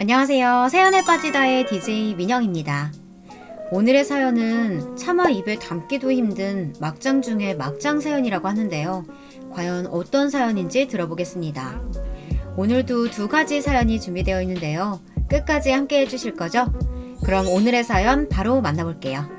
안녕하세요. 사연에 빠지다의 DJ 민영입니다. 오늘의 사연은 차마 입에 담기도 힘든 막장 중의 막장 사연이라고 하는데요. 과연 어떤 사연인지 들어보겠습니다. 오늘도 두 가지 사연이 준비되어 있는데요. 끝까지 함께 해주실 거죠? 그럼 오늘의 사연 바로 만나볼게요.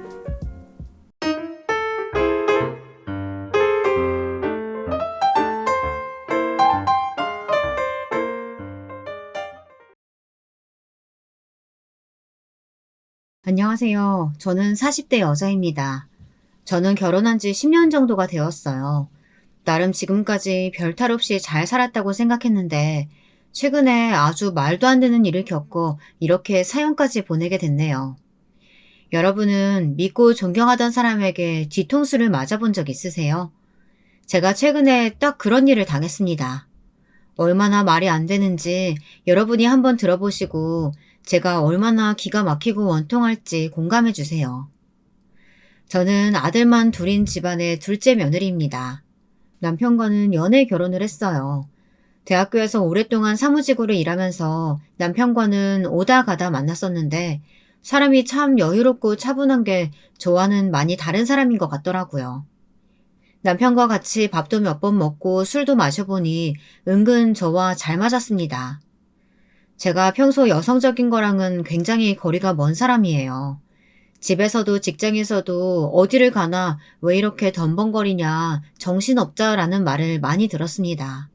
안녕하세요. 저는 40대 여자입니다. 저는 결혼한 지 10년 정도가 되었어요. 나름 지금까지 별탈 없이 잘 살았다고 생각했는데 최근에 아주 말도 안 되는 일을 겪고 이렇게 사연까지 보내게 됐네요. 여러분은 믿고 존경하던 사람에게 뒤통수를 맞아본 적 있으세요? 제가 최근에 딱 그런 일을 당했습니다. 얼마나 말이 안 되는지 여러분이 한번 들어보시고 제가 얼마나 기가 막히고 원통할지 공감해 주세요. 저는 아들만 둘인 집안의 둘째 며느리입니다. 남편과는 연애 결혼을 했어요. 대학교에서 오랫동안 사무직으로 일하면서 남편과는 오다 가다 만났었는데 사람이 참 여유롭고 차분한 게 저와는 많이 다른 사람인 것 같더라고요. 남편과 같이 밥도 몇 번 먹고 술도 마셔보니 은근 저와 잘 맞았습니다. 제가 평소 여성적인 거랑은 굉장히 거리가 먼 사람이에요. 집에서도 직장에서도 어디를 가나 왜 이렇게 덤벙거리냐, 정신없자라는 말을 많이 들었습니다.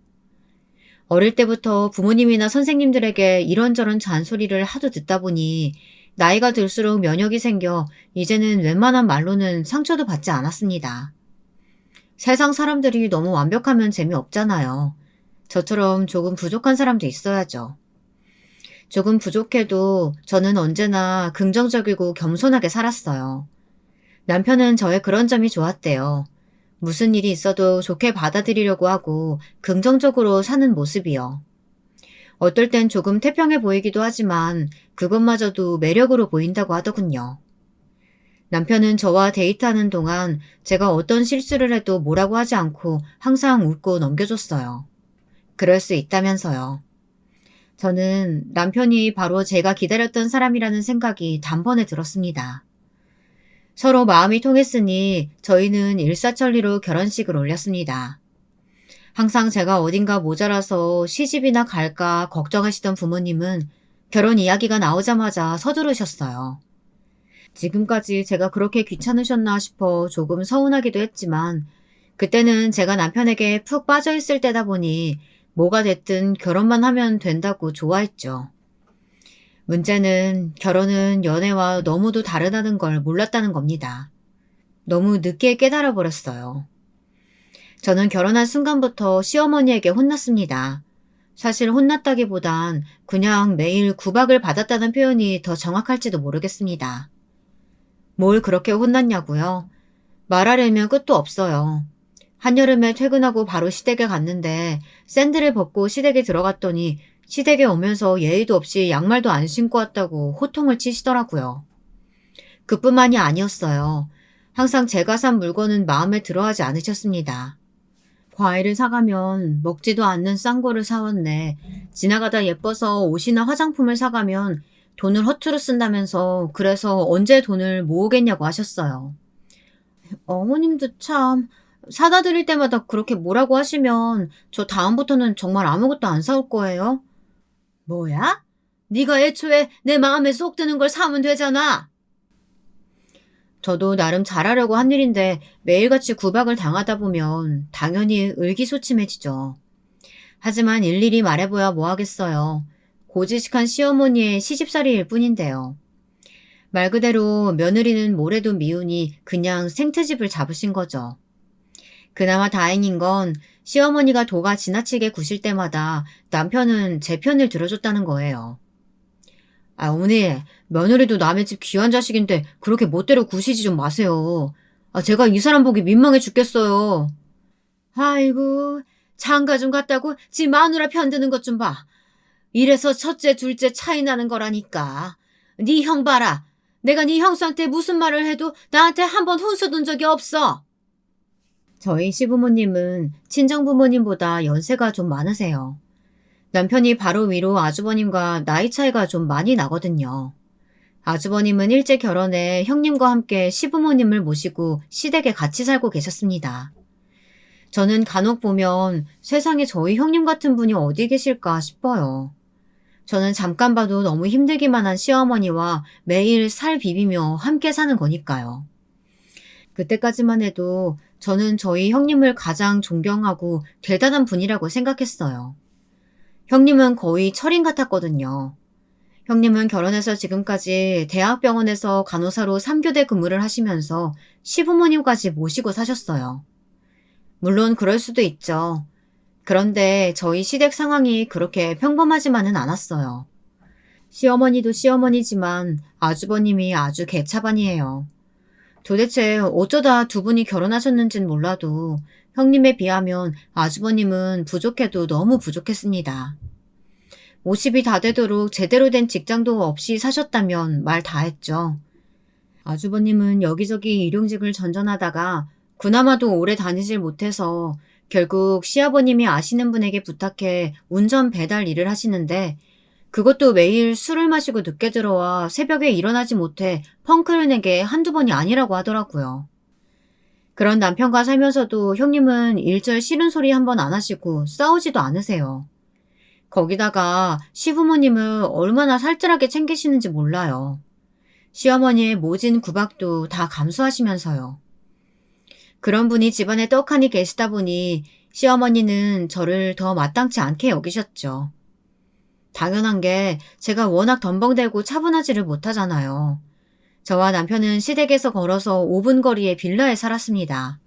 어릴 때부터 부모님이나 선생님들에게 이런저런 잔소리를 하도 듣다 보니 나이가 들수록 면역이 생겨 이제는 웬만한 말로는 상처도 받지 않았습니다. 세상 사람들이 너무 완벽하면 재미없잖아요. 저처럼 조금 부족한 사람도 있어야죠. 조금 부족해도 저는 언제나 긍정적이고 겸손하게 살았어요. 남편은 저의 그런 점이 좋았대요. 무슨 일이 있어도 좋게 받아들이려고 하고 긍정적으로 사는 모습이요. 어떨 땐 조금 태평해 보이기도 하지만 그것마저도 매력으로 보인다고 하더군요. 남편은 저와 데이트하는 동안 제가 어떤 실수를 해도 뭐라고 하지 않고 항상 웃고 넘겨줬어요. 그럴 수 있다면서요. 저는 남편이 바로 제가 기다렸던 사람이라는 생각이 단번에 들었습니다. 서로 마음이 통했으니 저희는 일사천리로 결혼식을 올렸습니다. 항상 제가 어딘가 모자라서 시집이나 갈까 걱정하시던 부모님은 결혼 이야기가 나오자마자 서두르셨어요. 지금까지 제가 그렇게 귀찮으셨나 싶어 조금 서운하기도 했지만 그때는 제가 남편에게 푹 빠져있을 때다 보니 뭐가 됐든 결혼만 하면 된다고 좋아했죠. 문제는 결혼은 연애와 너무도 다르다는 걸 몰랐다는 겁니다. 너무 늦게 깨달아 버렸어요. 저는 결혼한 순간부터 시어머니에게 혼났습니다. 사실 혼났다기보단 그냥 매일 구박을 받았다는 표현이 더 정확할지도 모르겠습니다. 뭘 그렇게 혼났냐고요? 말하려면 끝도 없어요. 한여름에 퇴근하고 바로 시댁에 갔는데 샌들을 벗고 시댁에 들어갔더니 시댁에 오면서 예의도 없이 양말도 안 신고 왔다고 호통을 치시더라고요. 그뿐만이 아니었어요. 항상 제가 산 물건은 마음에 들어하지 않으셨습니다. 과일을 사가면 먹지도 않는 싼 거를 사왔네. 지나가다 예뻐서 옷이나 화장품을 사가면 돈을 허투루 쓴다면서 그래서 언제 돈을 모으겠냐고 하셨어요. 어머님도 참 사다 드릴 때마다 그렇게 뭐라고 하시면 저 다음부터는 정말 아무것도 안 사올 거예요. 뭐야? 네가 애초에 내 마음에 쏙 드는 걸 사면 되잖아. 저도 나름 잘하려고 한 일인데 매일같이 구박을 당하다 보면 당연히 의기소침해지죠. 하지만 일일이 말해봐야 뭐 하겠어요. 고지식한 시어머니의 시집살이일 뿐인데요. 말 그대로 며느리는 뭐래도 미우니 그냥 생트집을 잡으신 거죠. 그나마 다행인 건 시어머니가 도가 지나치게 구실 때마다 남편은 제 편을 들어줬다는 거예요. 어머니, 며느리도 남의 집 귀한 자식인데 그렇게 멋대로 구시지 좀 마세요. 제가 이 사람 보기 민망해 죽겠어요. 아이고, 장가 좀 갔다고 지 마누라 편드는 것 좀 봐. 이래서 첫째, 둘째 차이 나는 거라니까. 네 형 봐라. 내가 네 형수한테 무슨 말을 해도 나한테 한 번 혼수 둔 적이 없어. 저희 시부모님은 친정부모님보다 연세가 좀 많으세요. 남편이 바로 위로 아주버님과 나이 차이가 좀 많이 나거든요. 아주버님은 일찍 결혼해 형님과 함께 시부모님을 모시고 시댁에 같이 살고 계셨습니다. 저는 간혹 보면 세상에 저희 형님 같은 분이 어디 계실까 싶어요. 저는 잠깐 봐도 너무 힘들기만 한 시어머니와 매일 살 비비며 함께 사는 거니까요. 그때까지만 해도 저는 저희 형님을 가장 존경하고 대단한 분이라고 생각했어요. 형님은 거의 철인 같았거든요. 형님은 결혼해서 지금까지 대학병원에서 간호사로 3교대 근무를 하시면서 시부모님까지 모시고 사셨어요. 물론 그럴 수도 있죠. 그런데 저희 시댁 상황이 그렇게 평범하지만은 않았어요. 시어머니도 시어머니지만 아주버님이 아주 개차반이에요. 도대체 어쩌다 두 분이 결혼하셨는진 몰라도 형님에 비하면 아주버님은 부족해도 너무 부족했습니다. 50이 다 되도록 제대로 된 직장도 없이 사셨다면 말 다 했죠. 아주버님은 여기저기 일용직을 전전하다가 그나마도 오래 다니질 못해서 결국 시아버님이 아시는 분에게 부탁해 운전 배달 일을 하시는데 그것도 매일 술을 마시고 늦게 들어와 새벽에 일어나지 못해 펑크를 낸 게 한두 번이 아니라고 하더라고요. 그런 남편과 살면서도 형님은 일절 싫은 소리 한 번 안 하시고 싸우지도 않으세요. 거기다가 시부모님을 얼마나 살뜰하게 챙기시는지 몰라요. 시어머니의 모진 구박도 다 감수하시면서요. 그런 분이 집안에 떡하니 계시다 보니 시어머니는 저를 더 마땅치 않게 여기셨죠. 당연한 게 제가 워낙 덤벙대고 차분하지를 못하잖아요. 저와 남편은 시댁에서 걸어서 5분 거리의 빌라에 살았습니다.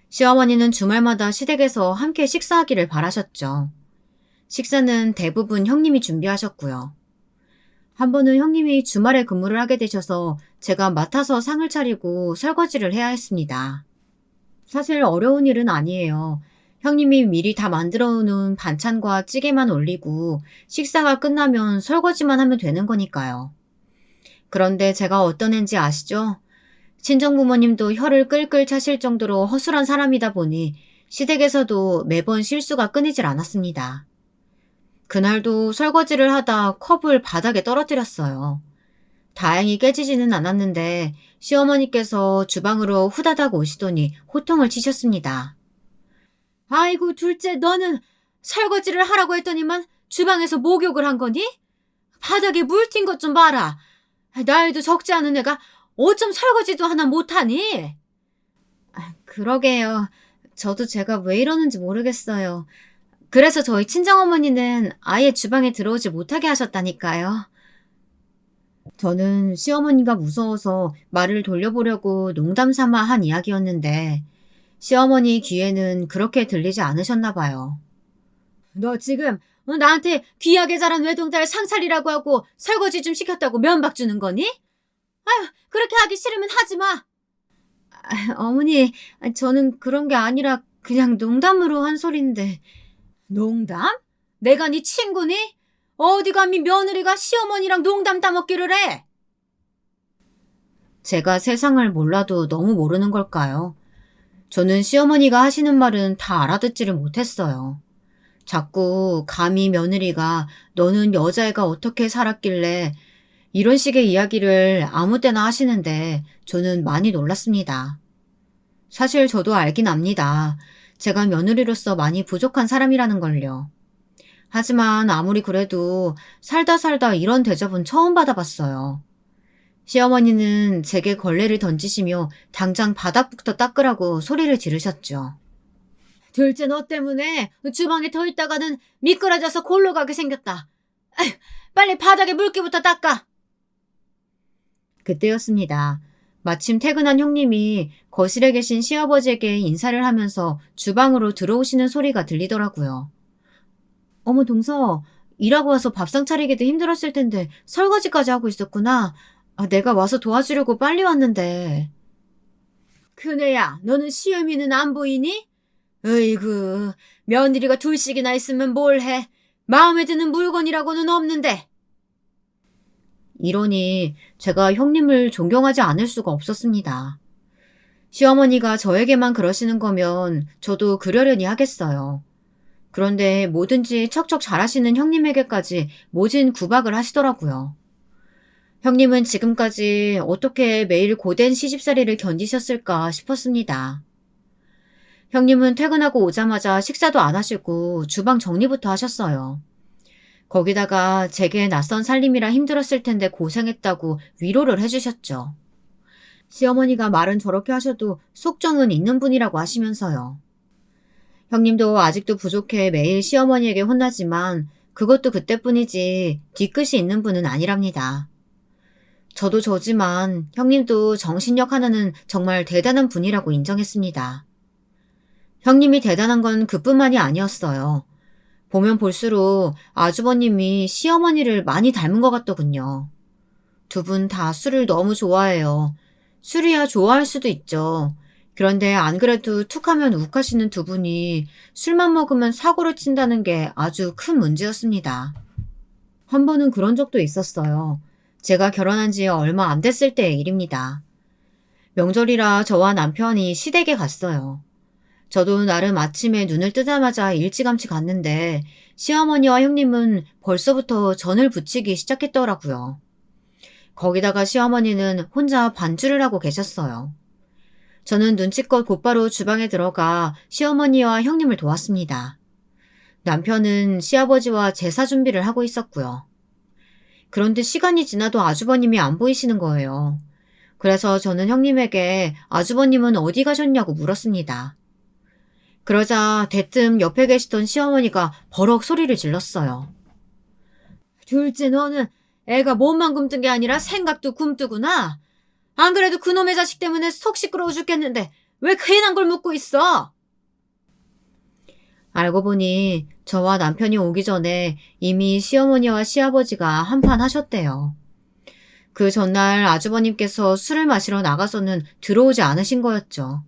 시어머니는 주말마다 시댁에서 함께 식사하기를 바라셨죠. 식사는 대부분 형님이 준비하셨고요. 한 번은 형님이 주말에 근무를 하게 되셔서 제가 맡아서 상을 차리고 설거지를 해야 했습니다. 사실 어려운 일은 아니에요. 형님이 미리 다 만들어 놓은 반찬과 찌개만 올리고 식사가 끝나면 설거지만 하면 되는 거니까요. 그런데 제가 어떤 애인지 아시죠? 친정부모님도 혀를 끌끌 차실 정도로 허술한 사람이다 보니 시댁에서도 매번 실수가 끊이질 않았습니다. 그날도 설거지를 하다 컵을 바닥에 떨어뜨렸어요. 다행히 깨지지는 않았는데 시어머니께서 주방으로 후다닥 오시더니 호통을 치셨습니다. 아이고 둘째 너는 설거지를 하라고 했더니만 주방에서 목욕을 한 거니? 바닥에 물 튄 것 좀 봐라. 나이도 적지 않은 애가 어쩜 설거지도 하나 못하니? 그러게요. 저도 제가 왜 이러는지 모르겠어요. 그래서 저희 친정어머니는 아예 주방에 들어오지 못하게 하셨다니까요. 저는 시어머니가 무서워서 말을 돌려보려고 농담 삼아 한 이야기였는데 시어머니 귀에는 그렇게 들리지 않으셨나 봐요. 너 지금 나한테 귀하게 자란 외동딸 상찰이라고 하고 설거지 좀 시켰다고 면박 주는 거니? 아휴, 그렇게 하기 싫으면 하지 마. 어머니, 저는 그런 게 아니라 그냥 농담으로 한 소린데. 농담? 내가 네 친구니? 어디 감히 며느리가 시어머니랑 농담 따먹기를 해? 제가 세상을 몰라도 너무 모르는 걸까요? 저는 시어머니가 하시는 말은 다 알아듣지를 못했어요. 자꾸 감히 며느리가 너는 여자애가 어떻게 살았길래 이런 식의 이야기를 아무 때나 하시는데 저는 많이 놀랐습니다. 사실 저도 알긴 압니다. 제가 며느리로서 많이 부족한 사람이라는 걸요. 하지만 아무리 그래도 살다 이런 대접은 처음 받아봤어요. 시어머니는 제게 걸레를 던지시며 당장 바닥부터 닦으라고 소리를 지르셨죠. 둘째 너 때문에 주방에 더 있다가는 미끄러져서 골로 가게 생겼다. 아휴, 빨리 바닥에 물기부터 닦아. 그때였습니다. 마침 퇴근한 형님이 거실에 계신 시아버지에게 인사를 하면서 주방으로 들어오시는 소리가 들리더라고요. 어머 동서, 일하고 와서 밥상 차리기도 힘들었을 텐데 설거지까지 하고 있었구나. 내가 와서 도와주려고 빨리 왔는데. 큰애야, 너는 시어미는 안 보이니? 으이구, 며느리가 둘씩이나 있으면 뭘 해. 마음에 드는 물건이라고는 없는데. 이러니 제가 형님을 존경하지 않을 수가 없었습니다. 시어머니가 저에게만 그러시는 거면 저도 그러려니 하겠어요. 그런데 뭐든지 척척 잘하시는 형님에게까지 모진 구박을 하시더라고요. 형님은 지금까지 어떻게 매일 고된 시집살이를 견디셨을까 싶었습니다. 형님은 퇴근하고 오자마자 식사도 안 하시고 주방 정리부터 하셨어요. 거기다가 제게 낯선 살림이라 힘들었을 텐데 고생했다고 위로를 해주셨죠. 시어머니가 말은 저렇게 하셔도 속정은 있는 분이라고 하시면서요. 형님도 아직도 부족해 매일 시어머니에게 혼나지만 그것도 그때뿐이지 뒤끝이 있는 분은 아니랍니다. 저도 저지만 형님도 정신력 하나는 정말 대단한 분이라고 인정했습니다. 형님이 대단한 건 그뿐만이 아니었어요. 보면 볼수록 아주버님이 시어머니를 많이 닮은 것 같더군요. 두 분 다 술을 너무 좋아해요. 술이야 좋아할 수도 있죠. 그런데 안 그래도 툭하면 욱하시는 두 분이 술만 먹으면 사고를 친다는 게 아주 큰 문제였습니다. 한 번은 그런 적도 있었어요. 제가 결혼한 지 얼마 안 됐을 때의 일입니다. 명절이라 저와 남편이 시댁에 갔어요. 저도 나름 아침에 눈을 뜨자마자 일찌감치 갔는데 시어머니와 형님은 벌써부터 전을 부치기 시작했더라고요. 거기다가 시어머니는 혼자 반주를 하고 계셨어요. 저는 눈치껏 곧바로 주방에 들어가 시어머니와 형님을 도왔습니다. 남편은 시아버지와 제사 준비를 하고 있었고요. 그런데 시간이 지나도 아주버님이 안 보이시는 거예요. 그래서 저는 형님에게 아주버님은 어디 가셨냐고 물었습니다. 그러자 대뜸 옆에 계시던 시어머니가 버럭 소리를 질렀어요. 둘째 너는 애가 몸만 굼뜬 게 아니라 생각도 굼뜨구나. 안 그래도 그놈의 자식 때문에 속 시끄러워 죽겠는데 왜 괜한 걸 묻고 있어? 알고 보니 저와 남편이 오기 전에 이미 시어머니와 시아버지가 한판 하셨대요. 그 전날 아주버님께서 술을 마시러 나가서는 들어오지 않으신 거였죠.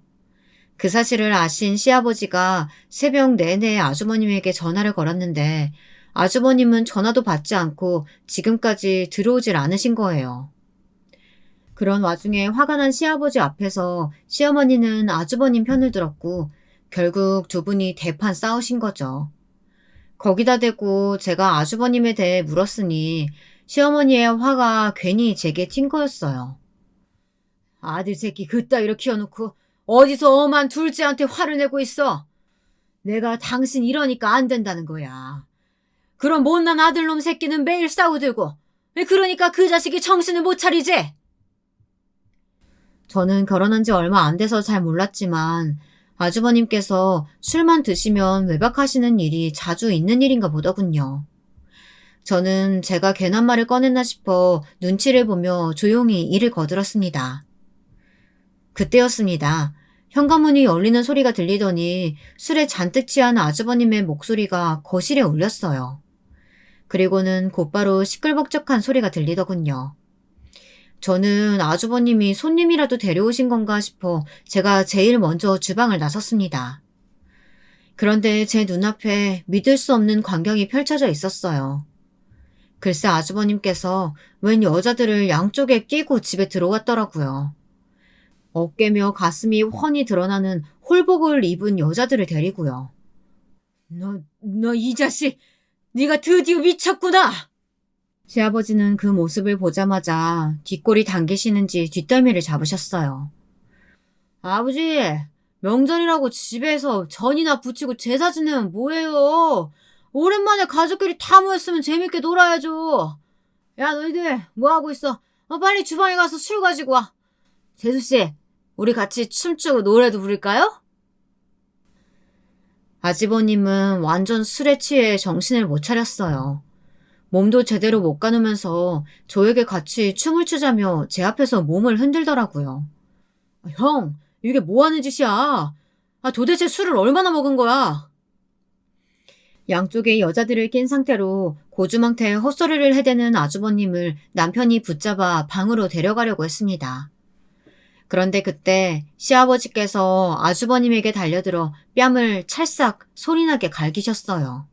그 사실을 아신 시아버지가 새벽 내내 아주버님에게 전화를 걸었는데 아주버님은 전화도 받지 않고 지금까지 들어오질 않으신 거예요. 그런 와중에 화가 난 시아버지 앞에서 시어머니는 아주버님 편을 들었고 결국 두 분이 대판 싸우신 거죠. 거기다 대고 제가 아주버님에 대해 물었으니 시어머니의 화가 괜히 제게 튄 거였어요. 아들 새끼 그따위로 키워놓고 어디서 엄한 둘째한테 화를 내고 있어. 내가 당신 이러니까 안 된다는 거야. 그런 못난 아들놈 새끼는 매일 싸우들고 그러니까 그 자식이 정신을 못 차리지. 저는 결혼한 지 얼마 안 돼서 잘 몰랐지만 아주버님께서 술만 드시면 외박하시는 일이 자주 있는 일인가 보더군요. 저는 제가 괜한 말을 꺼냈나 싶어 눈치를 보며 조용히 이를 거들었습니다. 그때였습니다. 현관문이 열리는 소리가 들리더니 술에 잔뜩 취한 아주버님의 목소리가 거실에 울렸어요. 그리고는 곧바로 시끌벅적한 소리가 들리더군요. 저는 아주버님이 손님이라도 데려오신 건가 싶어 제가 제일 먼저 주방을 나섰습니다. 그런데 제 눈앞에 믿을 수 없는 광경이 펼쳐져 있었어요. 글쎄 아주버님께서 웬 여자들을 양쪽에 끼고 집에 들어왔더라고요. 어깨며 가슴이 훤히 드러나는 홀복을 입은 여자들을 데리고요. 너 이 자식! 네가 드디어 미쳤구나! 시아버지는 그 모습을 보자마자 뒷골이 당기시는지 뒷덜미를 잡으셨어요. 아버지, 명절이라고 집에서 전이나 부치고 제사 지내면 뭐해요? 오랜만에 가족끼리 다 모였으면 재밌게 놀아야죠. 야, 너희들 뭐하고 있어? 빨리 주방에 가서 술 가지고 와. 재수씨, 우리 같이 춤추고 노래도 부를까요? 아주버님은 완전 술에 취해 정신을 못 차렸어요. 몸도 제대로 못 가누면서 저에게 같이 춤을 추자며 제 앞에서 몸을 흔들더라고요. 형, 이게 뭐 하는 짓이야? 도대체 술을 얼마나 먹은 거야? 양쪽에 여자들을 낀 상태로 고주망태에 헛소리를 해대는 아주버님을 남편이 붙잡아 방으로 데려가려고 했습니다. 그런데 그때 시아버지께서 아주버님에게 달려들어 뺨을 찰싹 소리나게 갈기셨어요.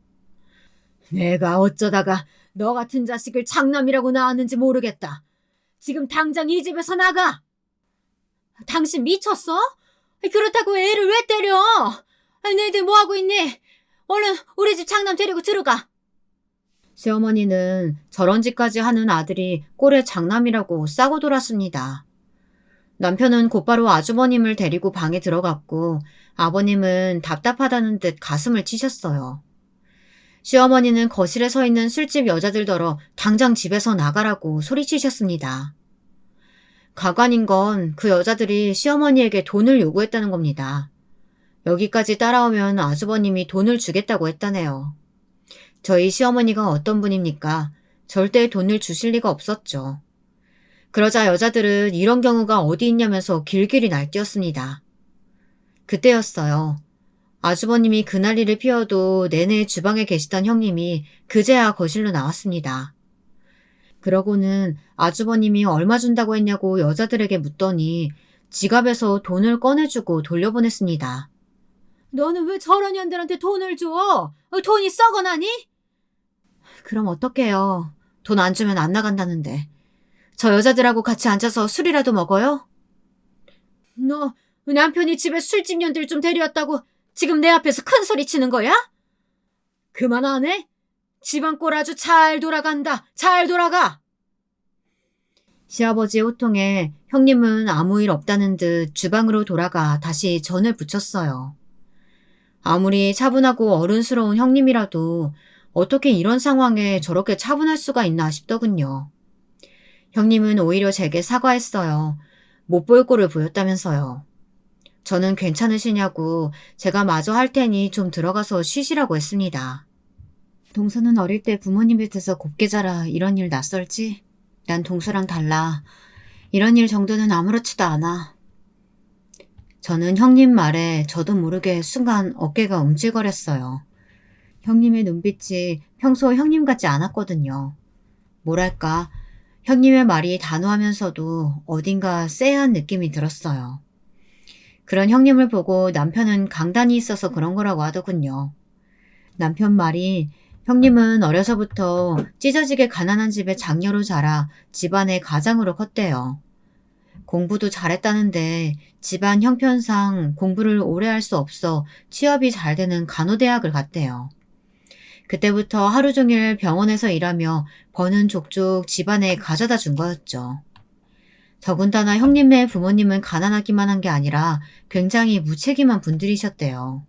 내가 어쩌다가 너 같은 자식을 장남이라고 낳았는지 모르겠다. 지금 당장 이 집에서 나가! 당신 미쳤어? 그렇다고 애를 왜 때려? 너희들 뭐하고 있니? 얼른 우리 집 장남 데리고 들어가. 시어머니는 저런 짓까지 하는 아들이 꼴의 장남이라고 싸고 돌았습니다. 남편은 곧바로 아주버님을 데리고 방에 들어갔고 아버님은 답답하다는 듯 가슴을 치셨어요. 시어머니는 거실에 서 있는 술집 여자들더러 당장 집에서 나가라고 소리치셨습니다. 가관인 건 그 여자들이 시어머니에게 돈을 요구했다는 겁니다. 여기까지 따라오면 아주버님이 돈을 주겠다고 했다네요. 저희 시어머니가 어떤 분입니까? 절대 돈을 주실 리가 없었죠. 그러자 여자들은 이런 경우가 어디 있냐면서 길길이 날뛰었습니다. 그때였어요. 아주버님이 그 난리를 피워도 내내 주방에 계시던 형님이 그제야 거실로 나왔습니다. 그러고는 아주버님이 얼마 준다고 했냐고 여자들에게 묻더니 지갑에서 돈을 꺼내주고 돌려보냈습니다. 너는 왜 저런 년들한테 돈을 줘? 돈이 썩어나니? 그럼 어떡해요. 돈 안 주면 안 나간다는데. 저 여자들하고 같이 앉아서 술이라도 먹어요? 너 남편이 집에 술집 년들 좀 데려왔다고 지금 내 앞에서 큰 소리 치는 거야? 그만 안 해? 집안 꼴 아주 잘 돌아간다. 잘 돌아가. 시아버지의 호통에 형님은 아무 일 없다는 듯 주방으로 돌아가 다시 전을 부쳤어요. 아무리 차분하고 어른스러운 형님이라도 어떻게 이런 상황에 저렇게 차분할 수가 있나 싶더군요. 형님은 오히려 제게 사과했어요. 못 볼 꼴을 보였다면서요. 저는 괜찮으시냐고 제가 마저 할 테니 좀 들어가서 쉬시라고 했습니다. 동서는 어릴 때 부모님 밑에서 곱게 자라 이런 일 낯설지? 난 동서랑 달라. 이런 일 정도는 아무렇지도 않아. 저는 형님 말에 저도 모르게 순간 어깨가 움찔거렸어요. 형님의 눈빛이 평소 형님 같지 않았거든요. 뭐랄까, 형님의 말이 단호하면서도 어딘가 쎄한 느낌이 들었어요. 그런 형님을 보고 남편은 강단이 있어서 그런 거라고 하더군요. 남편 말이 형님은 어려서부터 찢어지게 가난한 집에 장녀로 자라 집안의 가장으로 컸대요. 공부도 잘했다는데 집안 형편상 공부를 오래 할 수 없어 취업이 잘 되는 간호대학을 갔대요. 그때부터 하루 종일 병원에서 일하며 버는 족족 집안에 가져다 준 거였죠. 더군다나 형님네 부모님은 가난하기만 한 게 아니라 굉장히 무책임한 분들이셨대요.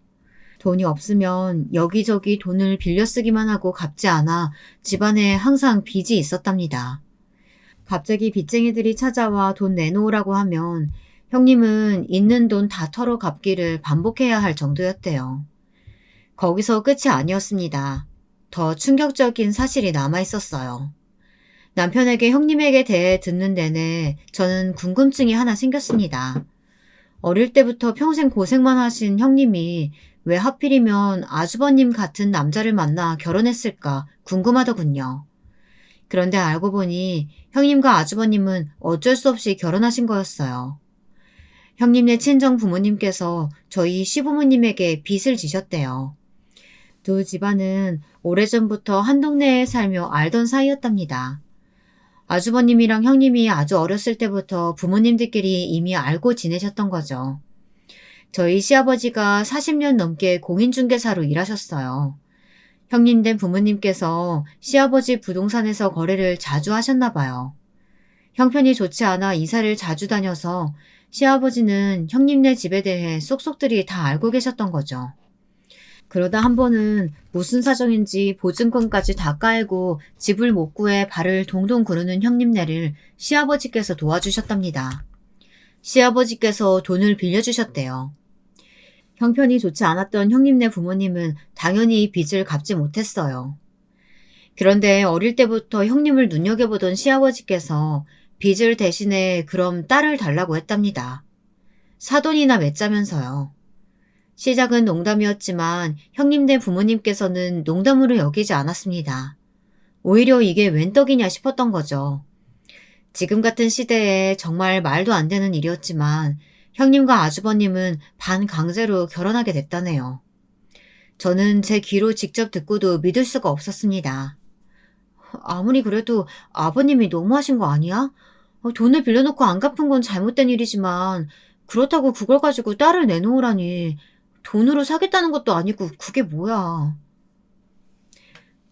돈이 없으면 여기저기 돈을 빌려 쓰기만 하고 갚지 않아 집안에 항상 빚이 있었답니다. 갑자기 빚쟁이들이 찾아와 돈 내놓으라고 하면 형님은 있는 돈 다 털어 갚기를 반복해야 할 정도였대요. 거기서 끝이 아니었습니다. 더 충격적인 사실이 남아있었어요. 남편에게 형님에게 대해 듣는 내내 저는 궁금증이 하나 생겼습니다. 어릴 때부터 평생 고생만 하신 형님이 왜 하필이면 아주버님 같은 남자를 만나 결혼했을까 궁금하더군요. 그런데 알고 보니 형님과 아주버님은 어쩔 수 없이 결혼하신 거였어요. 형님네 친정 부모님께서 저희 시부모님에게 빚을 지셨대요. 두 집안은 오래전부터 한 동네에 살며 알던 사이였답니다. 아주버님이랑 형님이 아주 어렸을 때부터 부모님들끼리 이미 알고 지내셨던 거죠. 저희 시아버지가 40년 넘게 공인중개사로 일하셨어요. 형님 된 부모님께서 시아버지 부동산에서 거래를 자주 하셨나 봐요. 형편이 좋지 않아 이사를 자주 다녀서 시아버지는 형님네 집에 대해 쏙쏙들이 다 알고 계셨던 거죠. 그러다 한 번은 무슨 사정인지 보증금까지 다 까이고 집을 못 구해 발을 동동 구르는 형님네를 시아버지께서 도와주셨답니다. 시아버지께서 돈을 빌려주셨대요. 형편이 좋지 않았던 형님네 부모님은 당연히 빚을 갚지 못했어요. 그런데 어릴 때부터 형님을 눈여겨보던 시아버지께서 빚을 대신에 그럼 딸을 달라고 했답니다. 사돈이나 맺자면서요. 시작은 농담이었지만 형님네 부모님께서는 농담으로 여기지 않았습니다. 오히려 이게 웬 떡이냐 싶었던 거죠. 지금 같은 시대에 정말 말도 안 되는 일이었지만 형님과 아주버님은 반강제로 결혼하게 됐다네요. 저는 제 귀로 직접 듣고도 믿을 수가 없었습니다. 아무리 그래도 아버님이 너무하신 거 아니야? 돈을 빌려놓고 안 갚은 건 잘못된 일이지만 그렇다고 그걸 가지고 딸을 내놓으라니 돈으로 사겠다는 것도 아니고 그게 뭐야.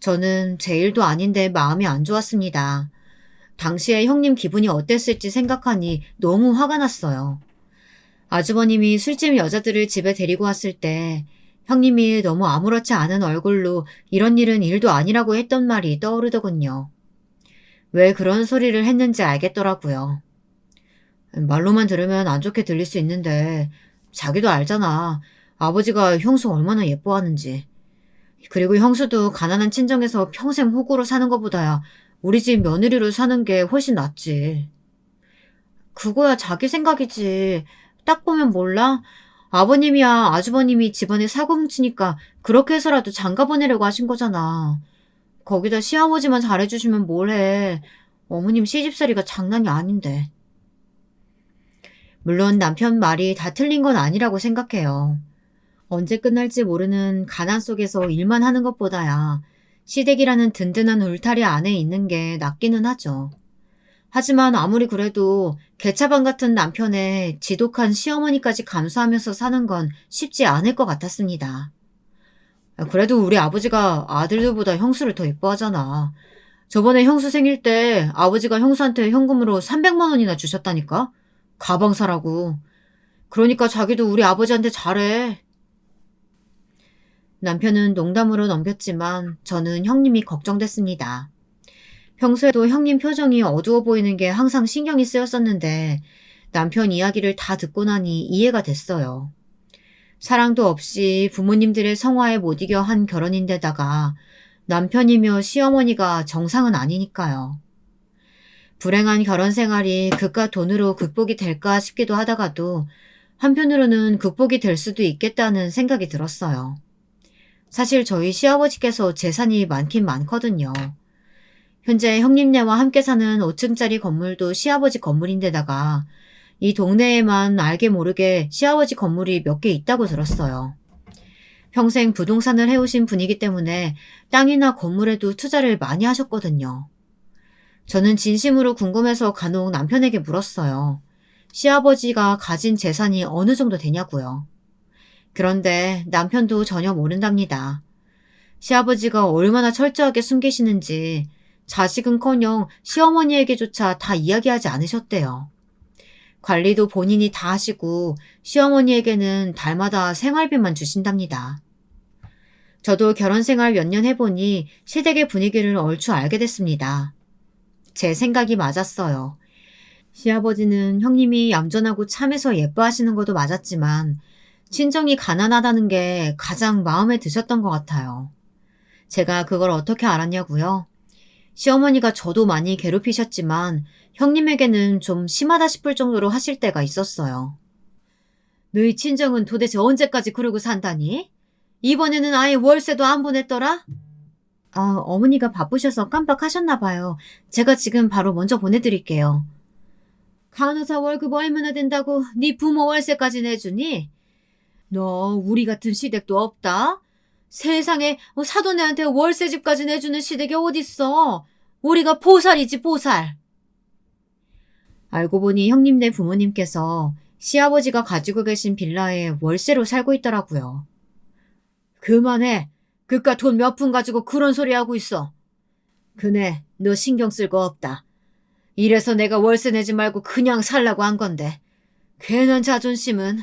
저는 제 일도 아닌데 마음이 안 좋았습니다. 당시에 형님 기분이 어땠을지 생각하니 너무 화가 났어요. 아주버님이 술집 여자들을 집에 데리고 왔을 때 형님이 너무 아무렇지 않은 얼굴로 이런 일은 일도 아니라고 했던 말이 떠오르더군요. 왜 그런 소리를 했는지 알겠더라고요. 말로만 들으면 안 좋게 들릴 수 있는데 자기도 알잖아. 아버지가 형수 얼마나 예뻐하는지. 그리고 형수도 가난한 친정에서 평생 호구로 사는 것보다야 우리 집 며느리로 사는 게 훨씬 낫지. 그거야 자기 생각이지. 딱 보면 몰라? 아버님이야 아주버님이 집안에 사고 뭉치니까 그렇게 해서라도 장가 보내려고 하신 거잖아. 거기다 시아버지만 잘해주시면 뭘 해. 어머님 시집살이가 장난이 아닌데. 물론 남편 말이 다 틀린 건 아니라고 생각해요. 언제 끝날지 모르는 가난 속에서 일만 하는 것보다야 시댁이라는 든든한 울타리 안에 있는 게 낫기는 하죠. 하지만 아무리 그래도 개차반 같은 남편의 지독한 시어머니까지 감수하면서 사는 건 쉽지 않을 것 같았습니다. 그래도 우리 아버지가 아들들보다 형수를 더 예뻐하잖아. 저번에 형수 생일 때 아버지가 형수한테 현금으로 300만 원이나 주셨다니까? 가방 사라고. 그러니까 자기도 우리 아버지한테 잘해. 남편은 농담으로 넘겼지만 저는 형님이 걱정됐습니다. 평소에도 형님 표정이 어두워 보이는 게 항상 신경이 쓰였었는데 남편 이야기를 다 듣고 나니 이해가 됐어요. 사랑도 없이 부모님들의 성화에 못 이겨 한 결혼인데다가 남편이며 시어머니가 정상은 아니니까요. 불행한 결혼 생활이 그깟 돈으로 극복이 될까 싶기도 하다가도 한편으로는 극복이 될 수도 있겠다는 생각이 들었어요. 사실 저희 시아버지께서 재산이 많긴 많거든요. 현재 형님네와 함께 사는 5층짜리 건물도 시아버지 건물인데다가 이 동네에만 알게 모르게 시아버지 건물이 몇 개 있다고 들었어요. 평생 부동산을 해오신 분이기 때문에 땅이나 건물에도 투자를 많이 하셨거든요. 저는 진심으로 궁금해서 간혹 남편에게 물었어요. 시아버지가 가진 재산이 어느 정도 되냐고요. 그런데 남편도 전혀 모른답니다. 시아버지가 얼마나 철저하게 숨기시는지 자식은커녕 시어머니에게조차 다 이야기하지 않으셨대요. 관리도 본인이 다 하시고 시어머니에게는 달마다 생활비만 주신답니다. 저도 결혼 생활 몇 년 해보니 시댁의 분위기를 얼추 알게 됐습니다. 제 생각이 맞았어요. 시아버지는 형님이 얌전하고 참해서 예뻐하시는 것도 맞았지만 친정이 가난하다는 게 가장 마음에 드셨던 것 같아요. 제가 그걸 어떻게 알았냐고요? 시어머니가 저도 많이 괴롭히셨지만 형님에게는 좀 심하다 싶을 정도로 하실 때가 있었어요. 너희 친정은 도대체 언제까지 그러고 산다니? 이번에는 아예 월세도 안 보냈더라? 어머니가 바쁘셔서 깜빡하셨나 봐요. 제가 지금 바로 먼저 보내드릴게요. 간호사 월급 얼마나 된다고 네 부모 월세까지 내주니? 너 우리 같은 시댁도 없다? 세상에 사돈네한테 월세집까지 내주는 시댁이 어딨어. 우리가 보살이지 보살. 알고 보니 형님네 부모님께서 시아버지가 가지고 계신 빌라에 월세로 살고 있더라고요. 그만해. 그깟 돈 몇 푼 가지고 그런 소리 하고 있어. 그네, 너 신경 쓸 거 없다. 이래서 내가 월세 내지 말고 그냥 살라고 한 건데. 괜한 자존심은.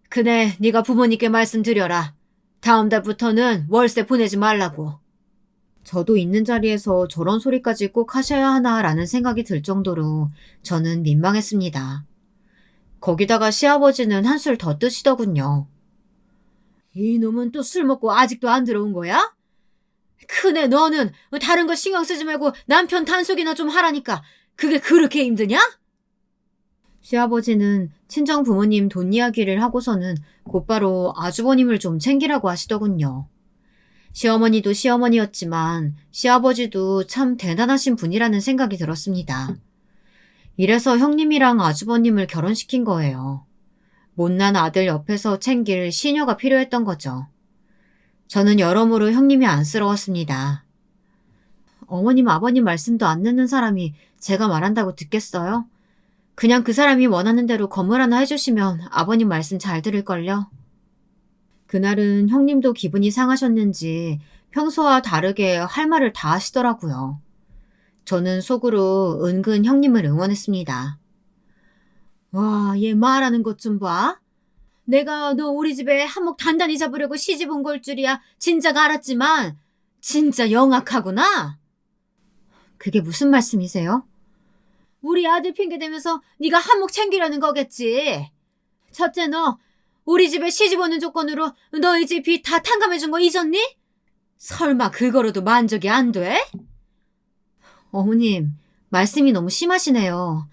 그네, 네가 부모님께 말씀드려라. 다음 달부터는 월세 보내지 말라고. 저도 있는 자리에서 저런 소리까지 꼭 하셔야 하나라는 생각이 들 정도로 저는 민망했습니다. 거기다가 시아버지는 한술 더 뜨시더군요. 이놈은 또 술 먹고 아직도 안 들어온 거야? 큰애 너는 다른 거 신경 쓰지 말고 남편 단속이나 좀 하라니까. 그게 그렇게 힘드냐? 시아버지는 친정 부모님 돈 이야기를 하고서는 곧바로 아주버님을 좀 챙기라고 하시더군요. 시어머니도 시어머니였지만 시아버지도 참 대단하신 분이라는 생각이 들었습니다. 이래서 형님이랑 아주버님을 결혼시킨 거예요. 못난 아들 옆에서 챙길 시녀가 필요했던 거죠. 저는 여러모로 형님이 안쓰러웠습니다. 어머님 아버님 말씀도 안 듣는 사람이 제가 말한다고 듣겠어요? 그냥 그 사람이 원하는 대로 건물 하나 해주시면 아버님 말씀 잘 들을걸요? 그날은 형님도 기분이 상하셨는지 평소와 다르게 할 말을 다 하시더라고요. 저는 속으로 은근 형님을 응원했습니다. 와, 얘 말하는 것 좀 봐. 내가 너 우리 집에 한몫 단단히 잡으려고 시집 온 걸 줄이야 진작 알았지만 진짜 영악하구나. 그게 무슨 말씀이세요? 우리 아들 핑계대면서 네가 한몫 챙기려는 거겠지. 첫째 너 우리 집에 시집 오는 조건으로 너희 집 빚 다 탕감해준 거 잊었니? 설마 그거로도 만족이 안 돼? 어머님, 말씀이 너무 심하시네요.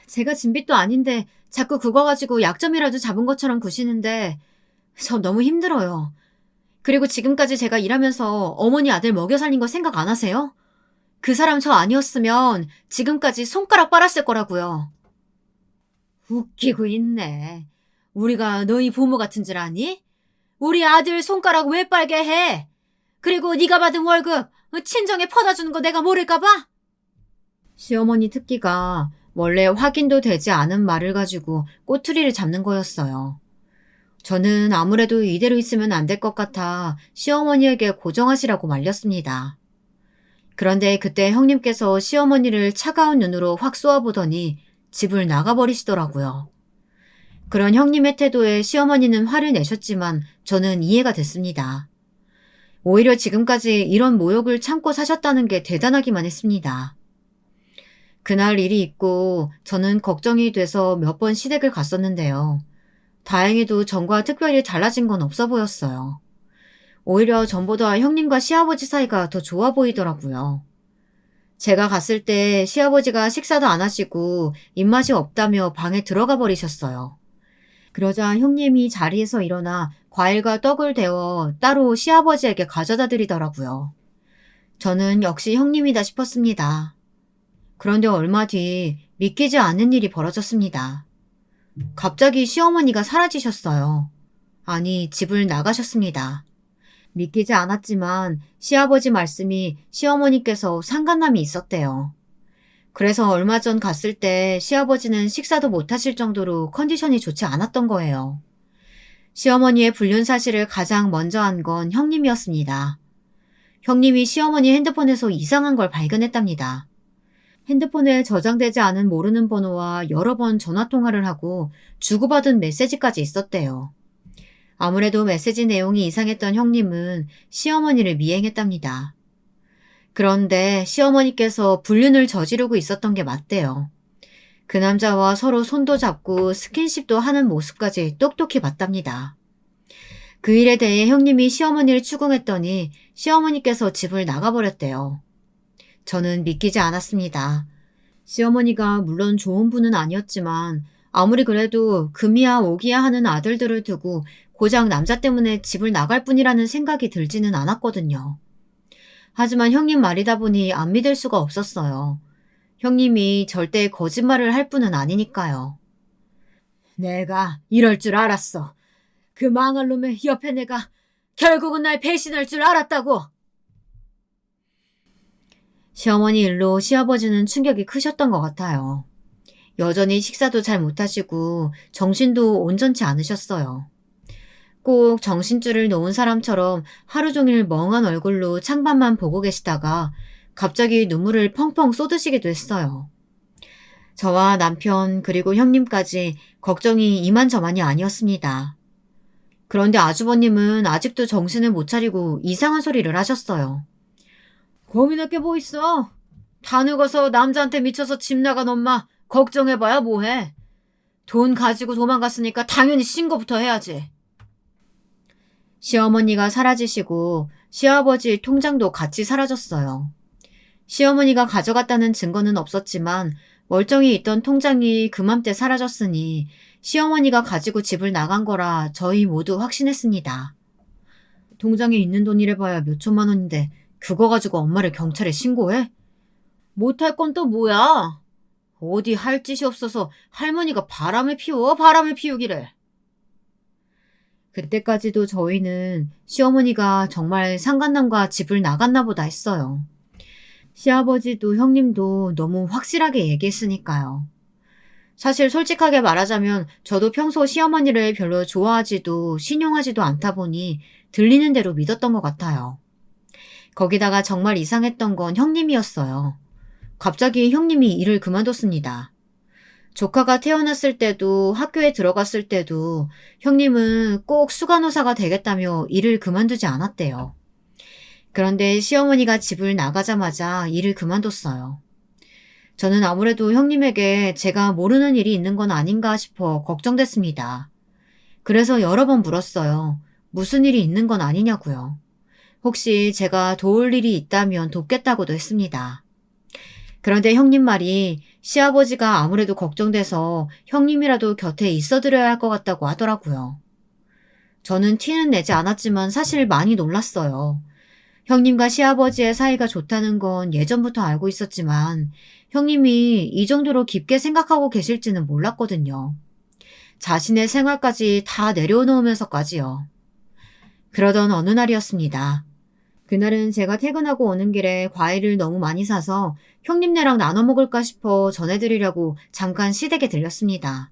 제가 진 빚도 아닌데 자꾸 그거 가지고 약점이라도 잡은 것처럼 구시는데 저 너무 힘들어요. 그리고 지금까지 제가 일하면서 어머니 아들 먹여 살린 거 생각 안 하세요? 그 사람 저 아니었으면 지금까지 손가락 빨았을 거라고요. 웃기고 있네. 우리가 너희 부모 같은 줄 아니? 우리 아들 손가락 왜 빨게 해? 그리고 네가 받은 월급 친정에 퍼다 주는 거 내가 모를까 봐? 시어머니 특기가 원래 확인도 되지 않은 말을 가지고 꼬투리를 잡는 거였어요. 저는 아무래도 이대로 있으면 안 될 것 같아 시어머니에게 고정하시라고 말렸습니다. 그런데 그때 형님께서 시어머니를 차가운 눈으로 확 쏘아보더니 집을 나가버리시더라고요. 그런 형님의 태도에 시어머니는 화를 내셨지만 저는 이해가 됐습니다. 오히려 지금까지 이런 모욕을 참고 사셨다는 게 대단하기만 했습니다. 그날 일이 있고 저는 걱정이 돼서 몇 번 시댁을 갔었는데요. 다행히도 전과 특별히 달라진 건 없어 보였어요. 오히려 전보다 형님과 시아버지 사이가 더 좋아 보이더라고요. 제가 갔을 때 시아버지가 식사도 안 하시고 입맛이 없다며 방에 들어가 버리셨어요. 그러자 형님이 자리에서 일어나 과일과 떡을 데워 따로 시아버지에게 가져다 드리더라고요. 저는 역시 형님이다 싶었습니다. 그런데 얼마 뒤 믿기지 않는 일이 벌어졌습니다. 갑자기 시어머니가 사라지셨어요. 아니, 집을 나가셨습니다. 믿기지 않았지만 시아버지 말씀이 시어머니께서 상간남이 있었대요. 그래서 얼마 전 갔을 때 시아버지는 식사도 못하실 정도로 컨디션이 좋지 않았던 거예요. 시어머니의 불륜 사실을 가장 먼저 한 건 형님이었습니다. 형님이 시어머니 핸드폰에서 이상한 걸 발견했답니다. 핸드폰에 저장되지 않은 모르는 번호와 여러 번 전화통화를 하고 주고받은 메시지까지 있었대요. 아무래도 메시지 내용이 이상했던 형님은 시어머니를 미행했답니다. 그런데 시어머니께서 불륜을 저지르고 있었던 게 맞대요. 그 남자와 서로 손도 잡고 스킨십도 하는 모습까지 똑똑히 봤답니다. 그 일에 대해 형님이 시어머니를 추궁했더니 시어머니께서 집을 나가버렸대요. 저는 믿기지 않았습니다. 시어머니가 물론 좋은 분은 아니었지만 아무리 그래도 금이야 오기야 하는 아들들을 두고 고작 남자 때문에 집을 나갈 뿐이라는 생각이 들지는 않았거든요. 하지만 형님 말이다 보니 안 믿을 수가 없었어요. 형님이 절대 거짓말을 할 분은 아니니까요. 내가 이럴 줄 알았어. 그 망할 놈의 옆에 내가 결국은 날 배신할 줄 알았다고. 시어머니 일로 시아버지는 충격이 크셨던 것 같아요. 여전히 식사도 잘 못하시고 정신도 온전치 않으셨어요. 꼭 정신줄을 놓은 사람처럼 하루 종일 멍한 얼굴로 창밖만 보고 계시다가 갑자기 눈물을 펑펑 쏟으시기도 했어요. 저와 남편 그리고 형님까지 걱정이 이만저만이 아니었습니다. 그런데 아주버님은 아직도 정신을 못 차리고 이상한 소리를 하셨어요. 고민할 게 뭐 있어? 다 늙어서 남자한테 미쳐서 집 나간 엄마 걱정해봐야 뭐해. 돈 가지고 도망갔으니까 당연히 신고부터 해야지. 시어머니가 사라지시고 시아버지 통장도 같이 사라졌어요. 시어머니가 가져갔다는 증거는 없었지만 멀쩡히 있던 통장이 그맘때 사라졌으니 시어머니가 가지고 집을 나간 거라 저희 모두 확신했습니다. 통장에 있는 돈이래 봐야 몇 천만 원인데 그거 가지고 엄마를 경찰에 신고해? 못할 건 또 뭐야? 어디 할 짓이 없어서 할머니가 바람을 피우기래. 그때까지도 저희는 시어머니가 정말 상간남과 집을 나갔나 보다 했어요. 시아버지도 형님도 너무 확실하게 얘기했으니까요. 사실 솔직하게 말하자면 저도 평소 시어머니를 별로 좋아하지도 신용하지도 않다 보니 들리는 대로 믿었던 것 같아요. 거기다가 정말 이상했던 건 형님이었어요. 갑자기 형님이 일을 그만뒀습니다. 조카가 태어났을 때도 학교에 들어갔을 때도 형님은 꼭 수간호사가 되겠다며 일을 그만두지 않았대요. 그런데 시어머니가 집을 나가자마자 일을 그만뒀어요. 저는 아무래도 형님에게 제가 모르는 일이 있는 건 아닌가 싶어 걱정됐습니다. 그래서 여러 번 물었어요. 무슨 일이 있는 건 아니냐고요. 혹시 제가 도울 일이 있다면 돕겠다고도 했습니다. 그런데 형님 말이 시아버지가 아무래도 걱정돼서 형님이라도 곁에 있어드려야 할 것 같다고 하더라고요. 저는 티는 내지 않았지만 사실 많이 놀랐어요. 형님과 시아버지의 사이가 좋다는 건 예전부터 알고 있었지만 형님이 이 정도로 깊게 생각하고 계실지는 몰랐거든요. 자신의 생활까지 다 내려놓으면서까지요. 그러던 어느 날이었습니다. 그날은 제가 퇴근하고 오는 길에 과일을 너무 많이 사서 형님네랑 나눠 먹을까 싶어 전해드리려고 잠깐 시댁에 들렸습니다.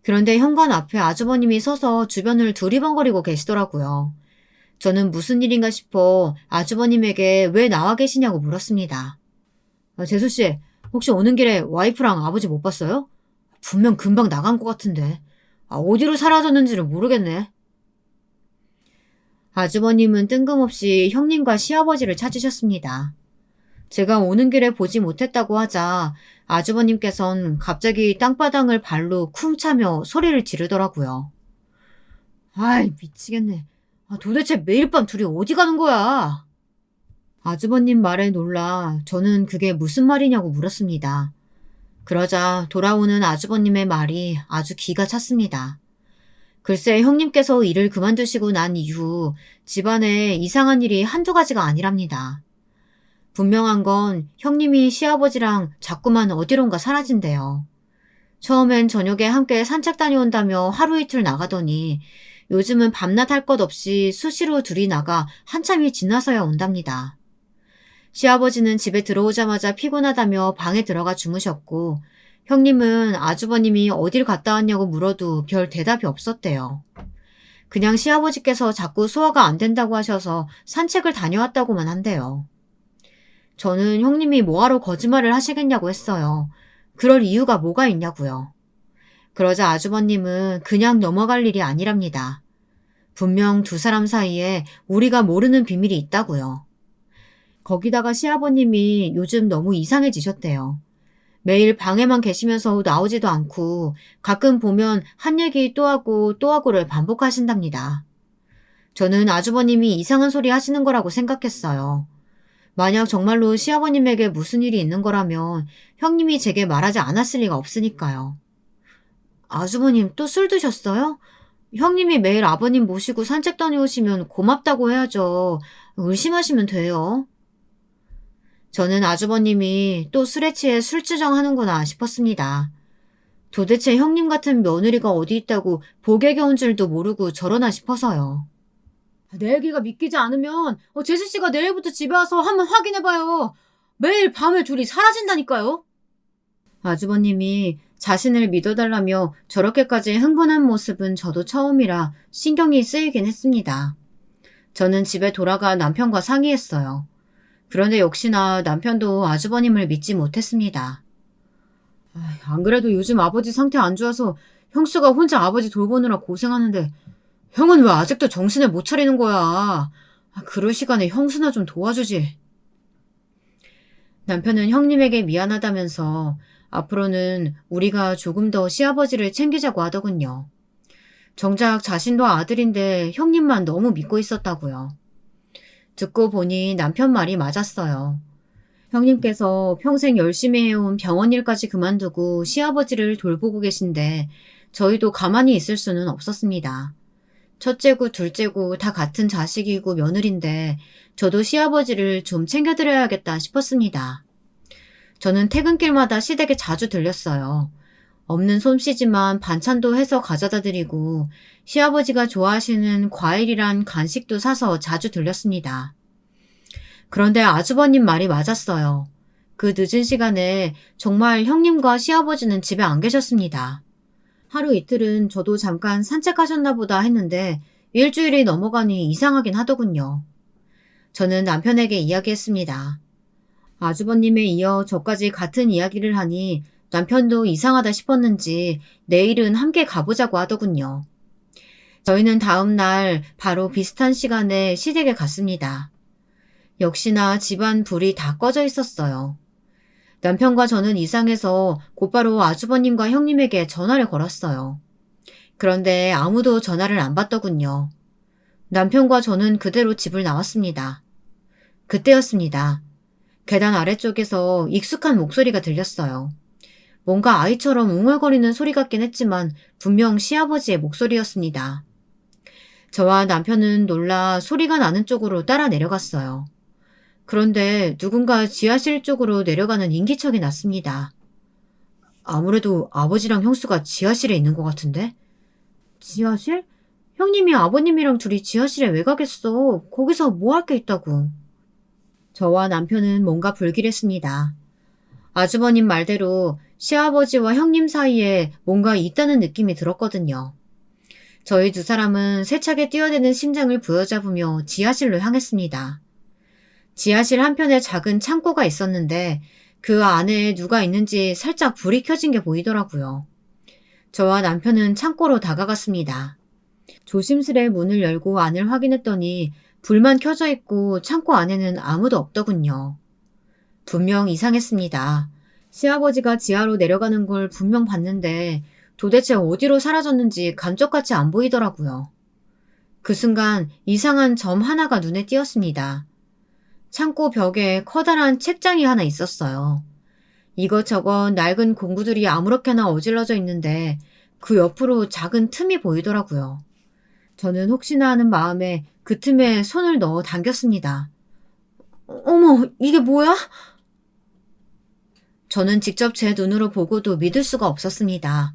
그런데 현관 앞에 아주버님이 서서 주변을 두리번거리고 계시더라고요. 저는 무슨 일인가 싶어 아주버님에게 왜 나와 계시냐고 물었습니다. 재수씨, 혹시 오는 길에 와이프랑 아버지 못 봤어요? 분명 금방 나간 것 같은데. 어디로 사라졌는지를 모르겠네. 아주버님은 뜬금없이 형님과 시아버지를 찾으셨습니다. 제가 오는 길에 보지 못했다고 하자 아주버님께선 갑자기 땅바닥을 발로 쿵 차며 소리를 지르더라고요. 아이, 미치겠네. 도대체 매일 밤 둘이 어디 가는 거야? 아주버님 말에 놀라 저는 그게 무슨 말이냐고 물었습니다. 그러자 돌아오는 아주버님의 말이 아주 기가 찼습니다. 글쎄 형님께서 일을 그만두시고 난 이후 집안에 이상한 일이 한두 가지가 아니랍니다. 분명한 건 형님이 시아버지랑 자꾸만 어디론가 사라진대요. 처음엔 저녁에 함께 산책 다녀온다며 하루 이틀 나가더니 요즘은 밤낮 할 것 없이 수시로 둘이 나가 한참이 지나서야 온답니다. 시아버지는 집에 들어오자마자 피곤하다며 방에 들어가 주무셨고 형님은 아주버님이 어딜 갔다 왔냐고 물어도 별 대답이 없었대요. 그냥 시아버지께서 자꾸 소화가 안 된다고 하셔서 산책을 다녀왔다고만 한대요. 저는 형님이 뭐하러 거짓말을 하시겠냐고 했어요. 그럴 이유가 뭐가 있냐고요. 그러자 아주버님은 그냥 넘어갈 일이 아니랍니다. 분명 두 사람 사이에 우리가 모르는 비밀이 있다고요. 거기다가 시아버님이 요즘 너무 이상해지셨대요. 매일 방에만 계시면서 나오지도 않고 가끔 보면 한 얘기 또 하고 또 하고를 반복하신답니다. 저는 아주버님이 이상한 소리 하시는 거라고 생각했어요. 만약 정말로 시아버님에게 무슨 일이 있는 거라면 형님이 제게 말하지 않았을 리가 없으니까요. 아주버님 또 술 드셨어요? 형님이 매일 아버님 모시고 산책 다녀오시면 고맙다고 해야죠. 의심하시면 돼요. 저는 아주버님이 또 술에 취해 술주정하는구나 싶었습니다. 도대체 형님 같은 며느리가 어디 있다고 복에 겨운 줄도 모르고 저러나 싶어서요. 내 얘기가 믿기지 않으면 제수씨가 내일부터 집에 와서 한번 확인해봐요. 매일 밤에 둘이 사라진다니까요. 아주버님이 자신을 믿어달라며 저렇게까지 흥분한 모습은 저도 처음이라 신경이 쓰이긴 했습니다. 저는 집에 돌아가 남편과 상의했어요. 그런데 역시나 남편도 아주버님을 믿지 못했습니다. 안 그래도 요즘 아버지 상태 안 좋아서 형수가 혼자 아버지 돌보느라 고생하는데 형은 왜 아직도 정신을 못 차리는 거야? 그럴 시간에 형수나 좀 도와주지. 남편은 형님에게 미안하다면서 앞으로는 우리가 조금 더 시아버지를 챙기자고 하더군요. 정작 자신도 아들인데 형님만 너무 믿고 있었다고요. 듣고 보니 남편 말이 맞았어요. 형님께서 평생 열심히 해온 병원 일까지 그만두고 시아버지를 돌보고 계신데 저희도 가만히 있을 수는 없었습니다. 첫째고 둘째고 다 같은 자식이고 며느리인데 저도 시아버지를 좀 챙겨드려야겠다 싶었습니다. 저는 퇴근길마다 시댁에 자주 들렸어요. 없는 솜씨지만 반찬도 해서 가져다 드리고 시아버지가 좋아하시는 과일이란 간식도 사서 자주 들렸습니다. 그런데 아주버님 말이 맞았어요. 그 늦은 시간에 정말 형님과 시아버지는 집에 안 계셨습니다. 하루 이틀은 저도 잠깐 산책하셨나 보다 했는데 일주일이 넘어가니 이상하긴 하더군요. 저는 남편에게 이야기했습니다. 아주버님에 이어 저까지 같은 이야기를 하니 남편도 이상하다 싶었는지 내일은 함께 가보자고 하더군요. 저희는 다음 날 바로 비슷한 시간에 시댁에 갔습니다. 역시나 집안 불이 다 꺼져 있었어요. 남편과 저는 이상해서 곧바로 아주버님과 형님에게 전화를 걸었어요. 그런데 아무도 전화를 안 받더군요. 남편과 저는 그대로 집을 나왔습니다. 그때였습니다. 계단 아래쪽에서 익숙한 목소리가 들렸어요. 뭔가 아이처럼 웅얼거리는 소리 같긴 했지만 분명 시아버지의 목소리였습니다. 저와 남편은 놀라 소리가 나는 쪽으로 따라 내려갔어요. 그런데 누군가 지하실 쪽으로 내려가는 인기척이 났습니다. 아무래도 아버지랑 형수가 지하실에 있는 것 같은데? 지하실? 형님이 아버님이랑 둘이 지하실에 왜 가겠어? 거기서 뭐 할 게 있다고. 저와 남편은 뭔가 불길했습니다. 아주버님 말대로 시아버지와 형님 사이에 뭔가 있다는 느낌이 들었거든요. 저희 두 사람은 세차게 뛰어대는 심장을 부여잡으며 지하실로 향했습니다. 지하실 한편에 작은 창고가 있었는데 그 안에 누가 있는지 살짝 불이 켜진 게 보이더라고요. 저와 남편은 창고로 다가갔습니다. 조심스레 문을 열고 안을 확인했더니 불만 켜져 있고 창고 안에는 아무도 없더군요. 분명 이상했습니다. 시아버지가 지하로 내려가는 걸 분명 봤는데 도대체 어디로 사라졌는지 감쪽같이 안 보이더라고요. 그 순간 이상한 점 하나가 눈에 띄었습니다. 창고 벽에 커다란 책장이 하나 있었어요. 이것저것 낡은 공구들이 아무렇게나 어질러져 있는데 그 옆으로 작은 틈이 보이더라고요. 저는 혹시나 하는 마음에 그 틈에 손을 넣어 당겼습니다. 어머, 이게 뭐야? 저는 직접 제 눈으로 보고도 믿을 수가 없었습니다.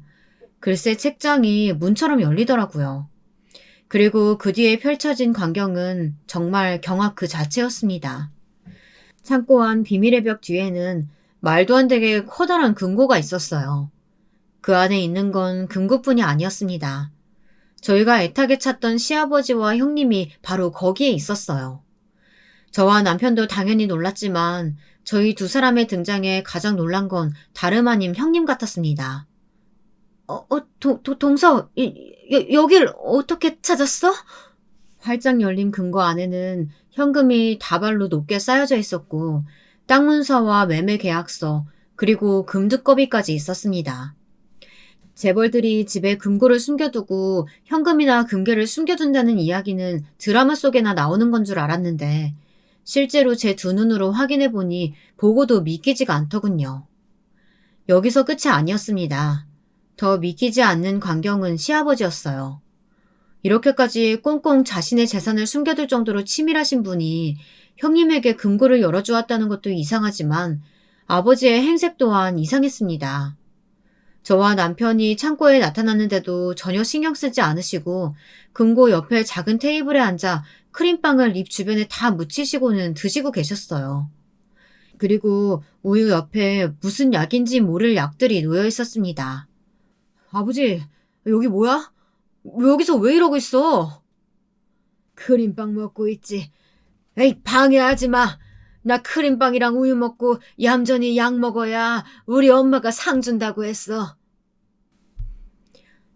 글쎄 책장이 문처럼 열리더라고요. 그리고 그 뒤에 펼쳐진 광경은 정말 경악 그 자체였습니다. 창고 안 비밀의 벽 뒤에는 말도 안 되게 커다란 금고가 있었어요. 그 안에 있는 건 금고뿐이 아니었습니다. 저희가 애타게 찾던 시아버지와 형님이 바로 거기에 있었어요. 저와 남편도 당연히 놀랐지만 저희 두 사람의 등장에 가장 놀란 건 다름 아닌 형님 같았습니다. 동서, 여길 어떻게 찾았어? 활짝 열린 금고 안에는 현금이 다발로 높게 쌓여져 있었고 땅 문서와 매매 계약서 그리고 금두꺼비까지 있었습니다. 재벌들이 집에 금고를 숨겨두고 현금이나 금괴를 숨겨둔다는 이야기는 드라마 속에나 나오는 건 줄 알았는데 실제로 제 두 눈으로 확인해보니 보고도 믿기지가 않더군요. 여기서 끝이 아니었습니다. 더 믿기지 않는 광경은 시아버지였어요. 이렇게까지 꽁꽁 자신의 재산을 숨겨둘 정도로 치밀하신 분이 형님에게 금고를 열어주었다는 것도 이상하지만 아버지의 행색 또한 이상했습니다. 저와 남편이 창고에 나타났는데도 전혀 신경 쓰지 않으시고 금고 옆에 작은 테이블에 앉아 크림빵을 입 주변에 다 묻히시고는 드시고 계셨어요. 그리고 우유 옆에 무슨 약인지 모를 약들이 놓여 있었습니다. 아버지, 여기 뭐야? 여기서 왜 이러고 있어? 크림빵 먹고 있지. 에이, 방해하지 마. 나 크림빵이랑 우유 먹고 얌전히 약 먹어야 우리 엄마가 상 준다고 했어.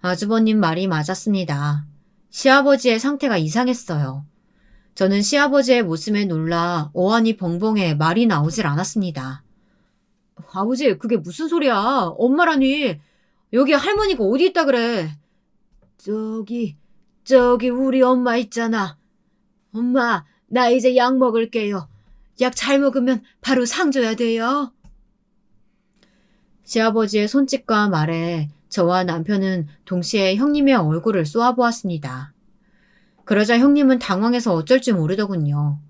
아주버님 말이 맞았습니다. 시아버지의 상태가 이상했어요. 저는 시아버지의 모습에 놀라 어안이 벙벙해 말이 나오질 않았습니다. 아버지, 그게 무슨 소리야? 엄마라니. 여기 할머니가 어디 있다 그래? 저기 우리 엄마 있잖아. 엄마, 나 이제 약 먹을게요. 약 잘 먹으면 바로 상 줘야 돼요. 시아버지의 손짓과 말에 저와 남편은 동시에 형님의 얼굴을 쏘아보았습니다. 그러자 형님은 당황해서 어쩔 줄 모르더군요.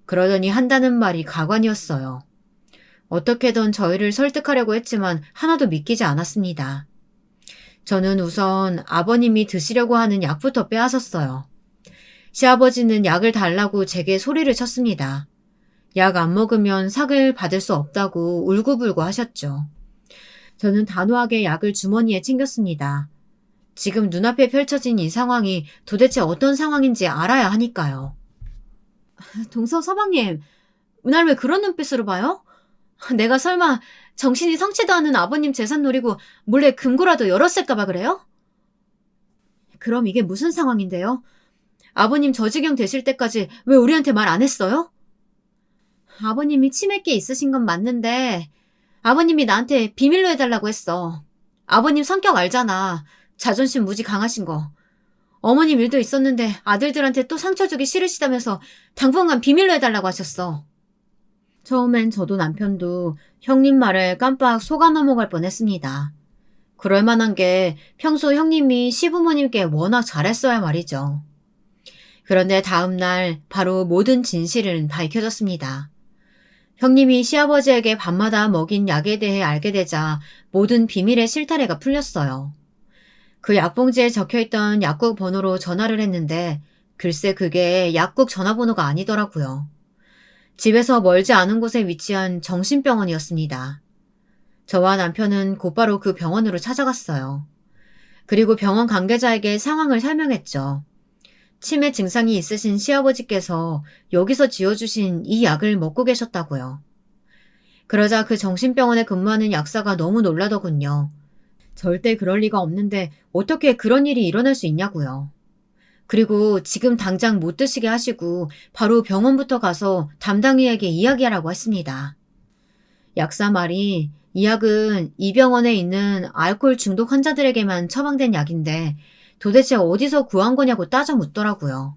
그러더니 한다는 말이 가관이었어요. 어떻게든 저희를 설득하려고 했지만 하나도 믿기지 않았습니다. 저는 우선 아버님이 드시려고 하는 약부터 빼앗았어요. 시아버지는 약을 달라고 제게 소리를 쳤습니다. 약 안 먹으면 상을 받을 수 없다고 울고불고 하셨죠. 저는 단호하게 약을 주머니에 챙겼습니다. 지금 눈앞에 펼쳐진 이 상황이 도대체 어떤 상황인지 알아야 하니까요. 동서 서방님, 날 왜 그런 눈빛으로 봐요? 내가 설마 정신이 성치도 않은 아버님 재산 노리고 몰래 금고라도 열었을까봐 그래요? 그럼 이게 무슨 상황인데요? 아버님 저지경 되실 때까지 왜 우리한테 말 안 했어요? 아버님이 치매기 있으신 건 맞는데 아버님이 나한테 비밀로 해달라고 했어. 아버님 성격 알잖아. 자존심 무지 강하신 거. 어머님 일도 있었는데 아들들한테 또 상처 주기 싫으시다면서 당분간 비밀로 해달라고 하셨어. 처음엔 저도 남편도 형님 말을 깜빡 속아 넘어갈 뻔했습니다. 그럴 만한 게 평소 형님이 시부모님께 워낙 잘했어야 말이죠. 그런데 다음날 바로 모든 진실은 밝혀졌습니다. 형님이 시아버지에게 밤마다 먹인 약에 대해 알게 되자 모든 비밀의 실타래가 풀렸어요. 그 약봉지에 적혀있던 약국 번호로 전화를 했는데 글쎄 그게 약국 전화번호가 아니더라고요. 집에서 멀지 않은 곳에 위치한 정신병원이었습니다. 저와 남편은 곧바로 그 병원으로 찾아갔어요. 그리고 병원 관계자에게 상황을 설명했죠. 치매 증상이 있으신 시아버지께서 여기서 지어주신 이 약을 먹고 계셨다고요. 그러자 그 정신병원에 근무하는 약사가 너무 놀라더군요. 절대 그럴 리가 없는데 어떻게 그런 일이 일어날 수 있냐고요. 그리고 지금 당장 못 드시게 하시고 바로 병원부터 가서 담당의에게 이야기하라고 했습니다. 약사 말이 이 약은 이 병원에 있는 알코올 중독 환자들에게만 처방된 약인데 도대체 어디서 구한 거냐고 따져 묻더라고요.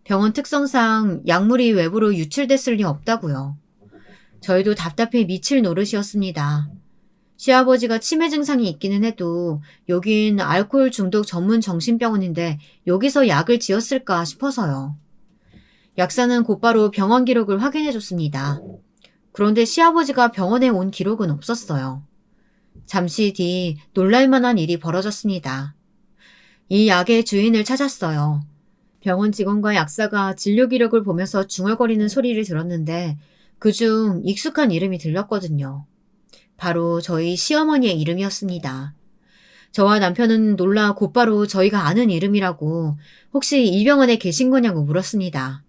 병원 특성상 약물이 외부로 유출됐을 리 없다고요. 저희도 답답해 미칠 노릇이었습니다. 시아버지가 치매 증상이 있기는 해도 여긴 알코올 중독 전문 정신병원인데 여기서 약을 지었을까 싶어서요. 약사는 곧바로 병원 기록을 확인해 줬습니다. 그런데 시아버지가 병원에 온 기록은 없었어요. 잠시 뒤 놀랄만한 일이 벌어졌습니다. 이 약의 주인을 찾았어요. 병원 직원과 약사가 진료 기록을 보면서 중얼거리는 소리를 들었는데 그중 익숙한 이름이 들렸거든요. 바로 저희 시어머니의 이름이었습니다. 저와 남편은 놀라 곧바로 저희가 아는 이름이라고 혹시 이 병원에 계신 거냐고 물었습니다.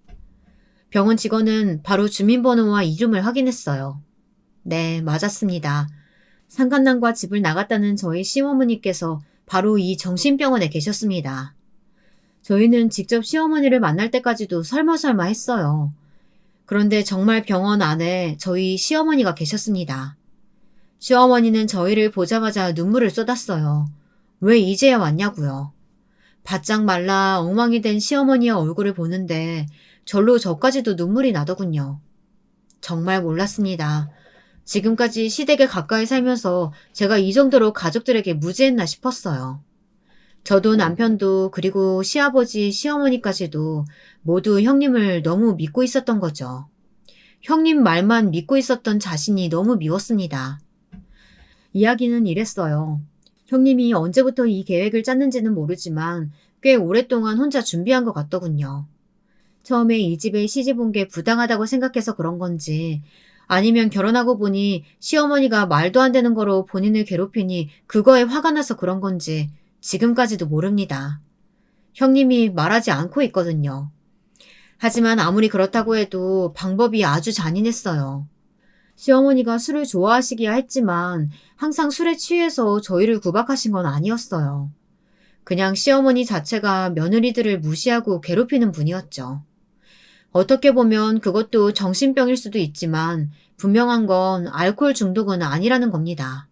병원 직원은 바로 주민번호와 이름을 확인했어요. 네, 맞았습니다. 상간남과 집을 나갔다는 저희 시어머니께서 바로 이 정신병원에 계셨습니다. 저희는 직접 시어머니를 만날 때까지도 설마설마 했어요. 그런데 정말 병원 안에 저희 시어머니가 계셨습니다. 시어머니는 저희를 보자마자 눈물을 쏟았어요. 왜 이제야 왔냐고요. 바짝 말라 엉망이 된 시어머니의 얼굴을 보는데 절로 저까지도 눈물이 나더군요. 정말 몰랐습니다. 지금까지 시댁에 가까이 살면서 제가 이 정도로 가족들에게 무지했나 싶었어요. 저도 남편도 그리고 시아버지, 시어머니까지도 모두 형님을 너무 믿고 있었던 거죠. 형님 말만 믿고 있었던 자신이 너무 미웠습니다. 이야기는 이랬어요. 형님이 언제부터 이 계획을 짰는지는 모르지만 꽤 오랫동안 혼자 준비한 것 같더군요. 처음에 이 집에 시집 온 게 부당하다고 생각해서 그런 건지 아니면 결혼하고 보니 시어머니가 말도 안 되는 거로 본인을 괴롭히니 그거에 화가 나서 그런 건지 지금까지도 모릅니다. 형님이 말하지 않고 있거든요. 하지만 아무리 그렇다고 해도 방법이 아주 잔인했어요. 시어머니가 술을 좋아하시기야 했지만 항상 술에 취해서 저희를 구박하신 건 아니었어요. 그냥 시어머니 자체가 며느리들을 무시하고 괴롭히는 분이었죠. 어떻게 보면 그것도 정신병일 수도 있지만 분명한 건 알코올 중독은 아니라는 겁니다.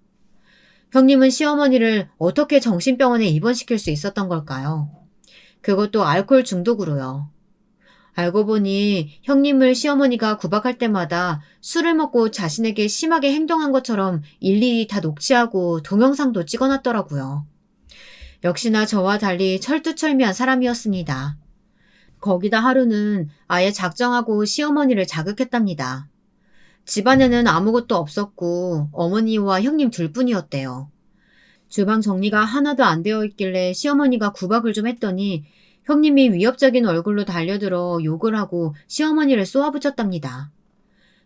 형님은 시어머니를 어떻게 정신병원에 입원시킬 수 있었던 걸까요? 그것도 알코올 중독으로요. 알고 보니 형님을 시어머니가 구박할 때마다 술을 먹고 자신에게 심하게 행동한 것처럼 일일이 다 녹취하고 동영상도 찍어놨더라고요. 역시나 저와 달리 철두철미한 사람이었습니다. 거기다 하루는 아예 작정하고 시어머니를 자극했답니다. 집안에는 아무것도 없었고 어머니와 형님 둘뿐이었대요. 주방 정리가 하나도 안 되어 있길래 시어머니가 구박을 좀 했더니 형님이 위협적인 얼굴로 달려들어 욕을 하고 시어머니를 쏘아붙였답니다.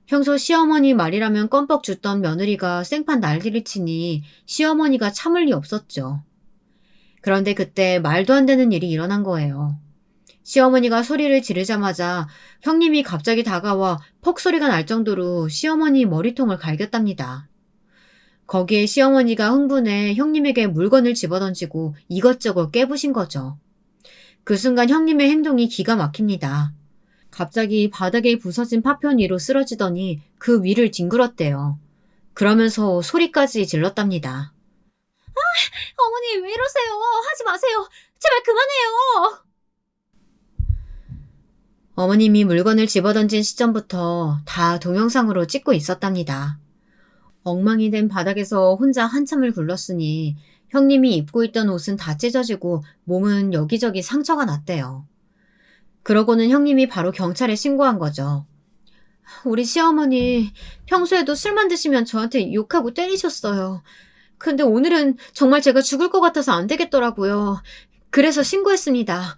평소 시어머니 말이라면 껌뻑 죽던 며느리가 생판 난리를 치니 시어머니가 참을 리 없었죠. 그런데 그때 말도 안 되는 일이 일어난 거예요. 시어머니가 소리를 지르자마자 형님이 갑자기 다가와 퍽 소리가 날 정도로 시어머니 머리통을 갈겼답니다. 거기에 시어머니가 흥분해 형님에게 물건을 집어던지고 이것저것 깨부신 거죠. 그 순간 형님의 행동이 기가 막힙니다. 갑자기 바닥에 부서진 파편 위로 쓰러지더니 그 위를 뒹굴었대요. 그러면서 소리까지 질렀답니다. 어머니 왜 이러세요? 하지 마세요. 제발 그만해요. 어머님이 물건을 집어던진 시점부터 다 동영상으로 찍고 있었답니다. 엉망이 된 바닥에서 혼자 한참을 굴렀으니 형님이 입고 있던 옷은 다 찢어지고 몸은 여기저기 상처가 났대요. 그러고는 형님이 바로 경찰에 신고한 거죠. 우리 시어머니 평소에도 술만 드시면 저한테 욕하고 때리셨어요. 근데 오늘은 정말 제가 죽을 것 같아서 안 되겠더라고요. 그래서 신고했습니다.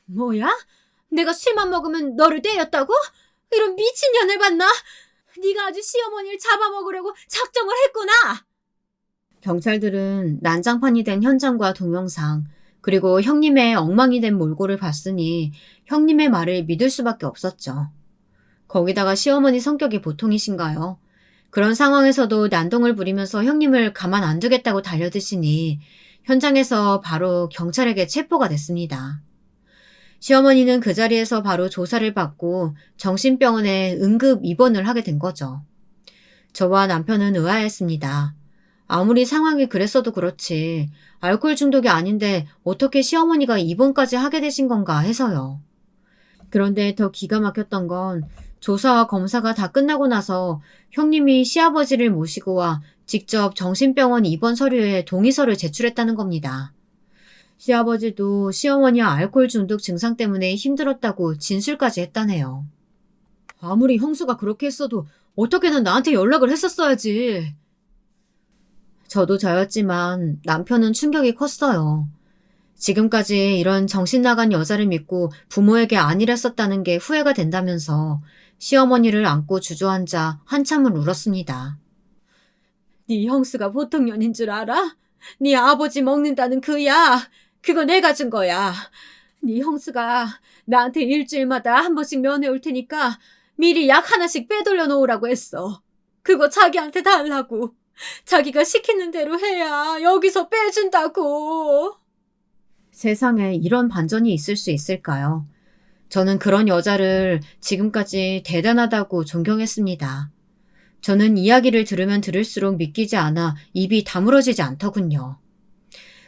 뭐야? 내가 술만 먹으면 너를 때렸다고? 이런 미친년을 봤나? 네가 아주 시어머니를 잡아먹으려고 작정을 했구나. 경찰들은 난장판이 된 현장과 동영상, 그리고 형님의 엉망이 된 몰골을 봤으니 형님의 말을 믿을 수밖에 없었죠. 거기다가 시어머니 성격이 보통이신가요? 그런 상황에서도 난동을 부리면서 형님을 가만 안 두겠다고 달려드시니 현장에서 바로 경찰에게 체포가 됐습니다. 시어머니는 그 자리에서 바로 조사를 받고 정신병원에 응급 입원을 하게 된 거죠. 저와 남편은 의아했습니다. 아무리 상황이 그랬어도 그렇지 알코올 중독이 아닌데 어떻게 시어머니가 입원까지 하게 되신 건가 해서요. 그런데 더 기가 막혔던 건 조사와 검사가 다 끝나고 나서 형님이 시아버지를 모시고 와 직접 정신병원 입원 서류에 동의서를 제출했다는 겁니다. 시아버지도 시어머니와 알코올 중독 증상 때문에 힘들었다고 진술까지 했다네요. 아무리 형수가 그렇게 했어도 어떻게든 나한테 연락을 했었어야지. 저도 저였지만 남편은 충격이 컸어요. 지금까지 이런 정신 나간 여자를 믿고 부모에게 안일했었다는 게 후회가 된다면서 시어머니를 안고 주저앉아 한참을 울었습니다. 네 형수가 보통 년인 줄 알아? 네 아버지 먹는다는 그 약, 그거 내가 준 거야. 네 형수가 나한테 일주일마다 한 번씩 면회 올 테니까 미리 약 하나씩 빼돌려 놓으라고 했어. 그거 자기한테 달라고. 자기가 시키는 대로 해야 여기서 빼준다고. 세상에 이런 반전이 있을 수 있을까요? 저는 그런 여자를 지금까지 대단하다고 존경했습니다. 저는 이야기를 들으면 들을수록 믿기지 않아 입이 다물어지지 않더군요.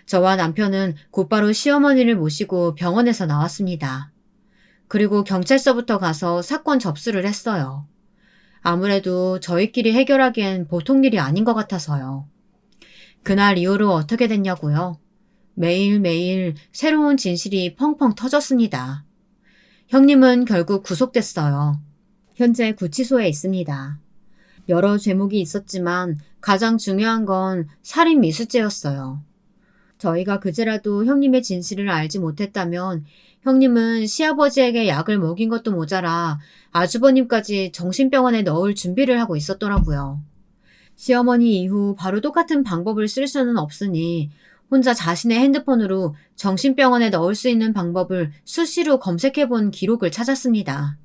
저와 남편은 곧바로 시어머니를 모시고 병원에서 나왔습니다. 그리고 경찰서부터 가서 사건 접수를 했어요. 아무래도 저희끼리 해결하기엔 보통 일이 아닌 것 같아서요. 그날 이후로 어떻게 됐냐고요? 매일매일 새로운 진실이 펑펑 터졌습니다. 형님은 결국 구속됐어요. 현재 구치소에 있습니다. 여러 죄목이 있었지만 가장 중요한 건 살인 미수죄였어요. 저희가 그제라도 형님의 진실을 알지 못했다면 형님은 시아버지에게 약을 먹인 것도 모자라 아주버님까지 정신병원에 넣을 준비를 하고 있었더라고요. 시어머니 이후 바로 똑같은 방법을 쓸 수는 없으니 혼자 자신의 핸드폰으로 정신병원에 넣을 수 있는 방법을 수시로 검색해본 기록을 찾았습니다.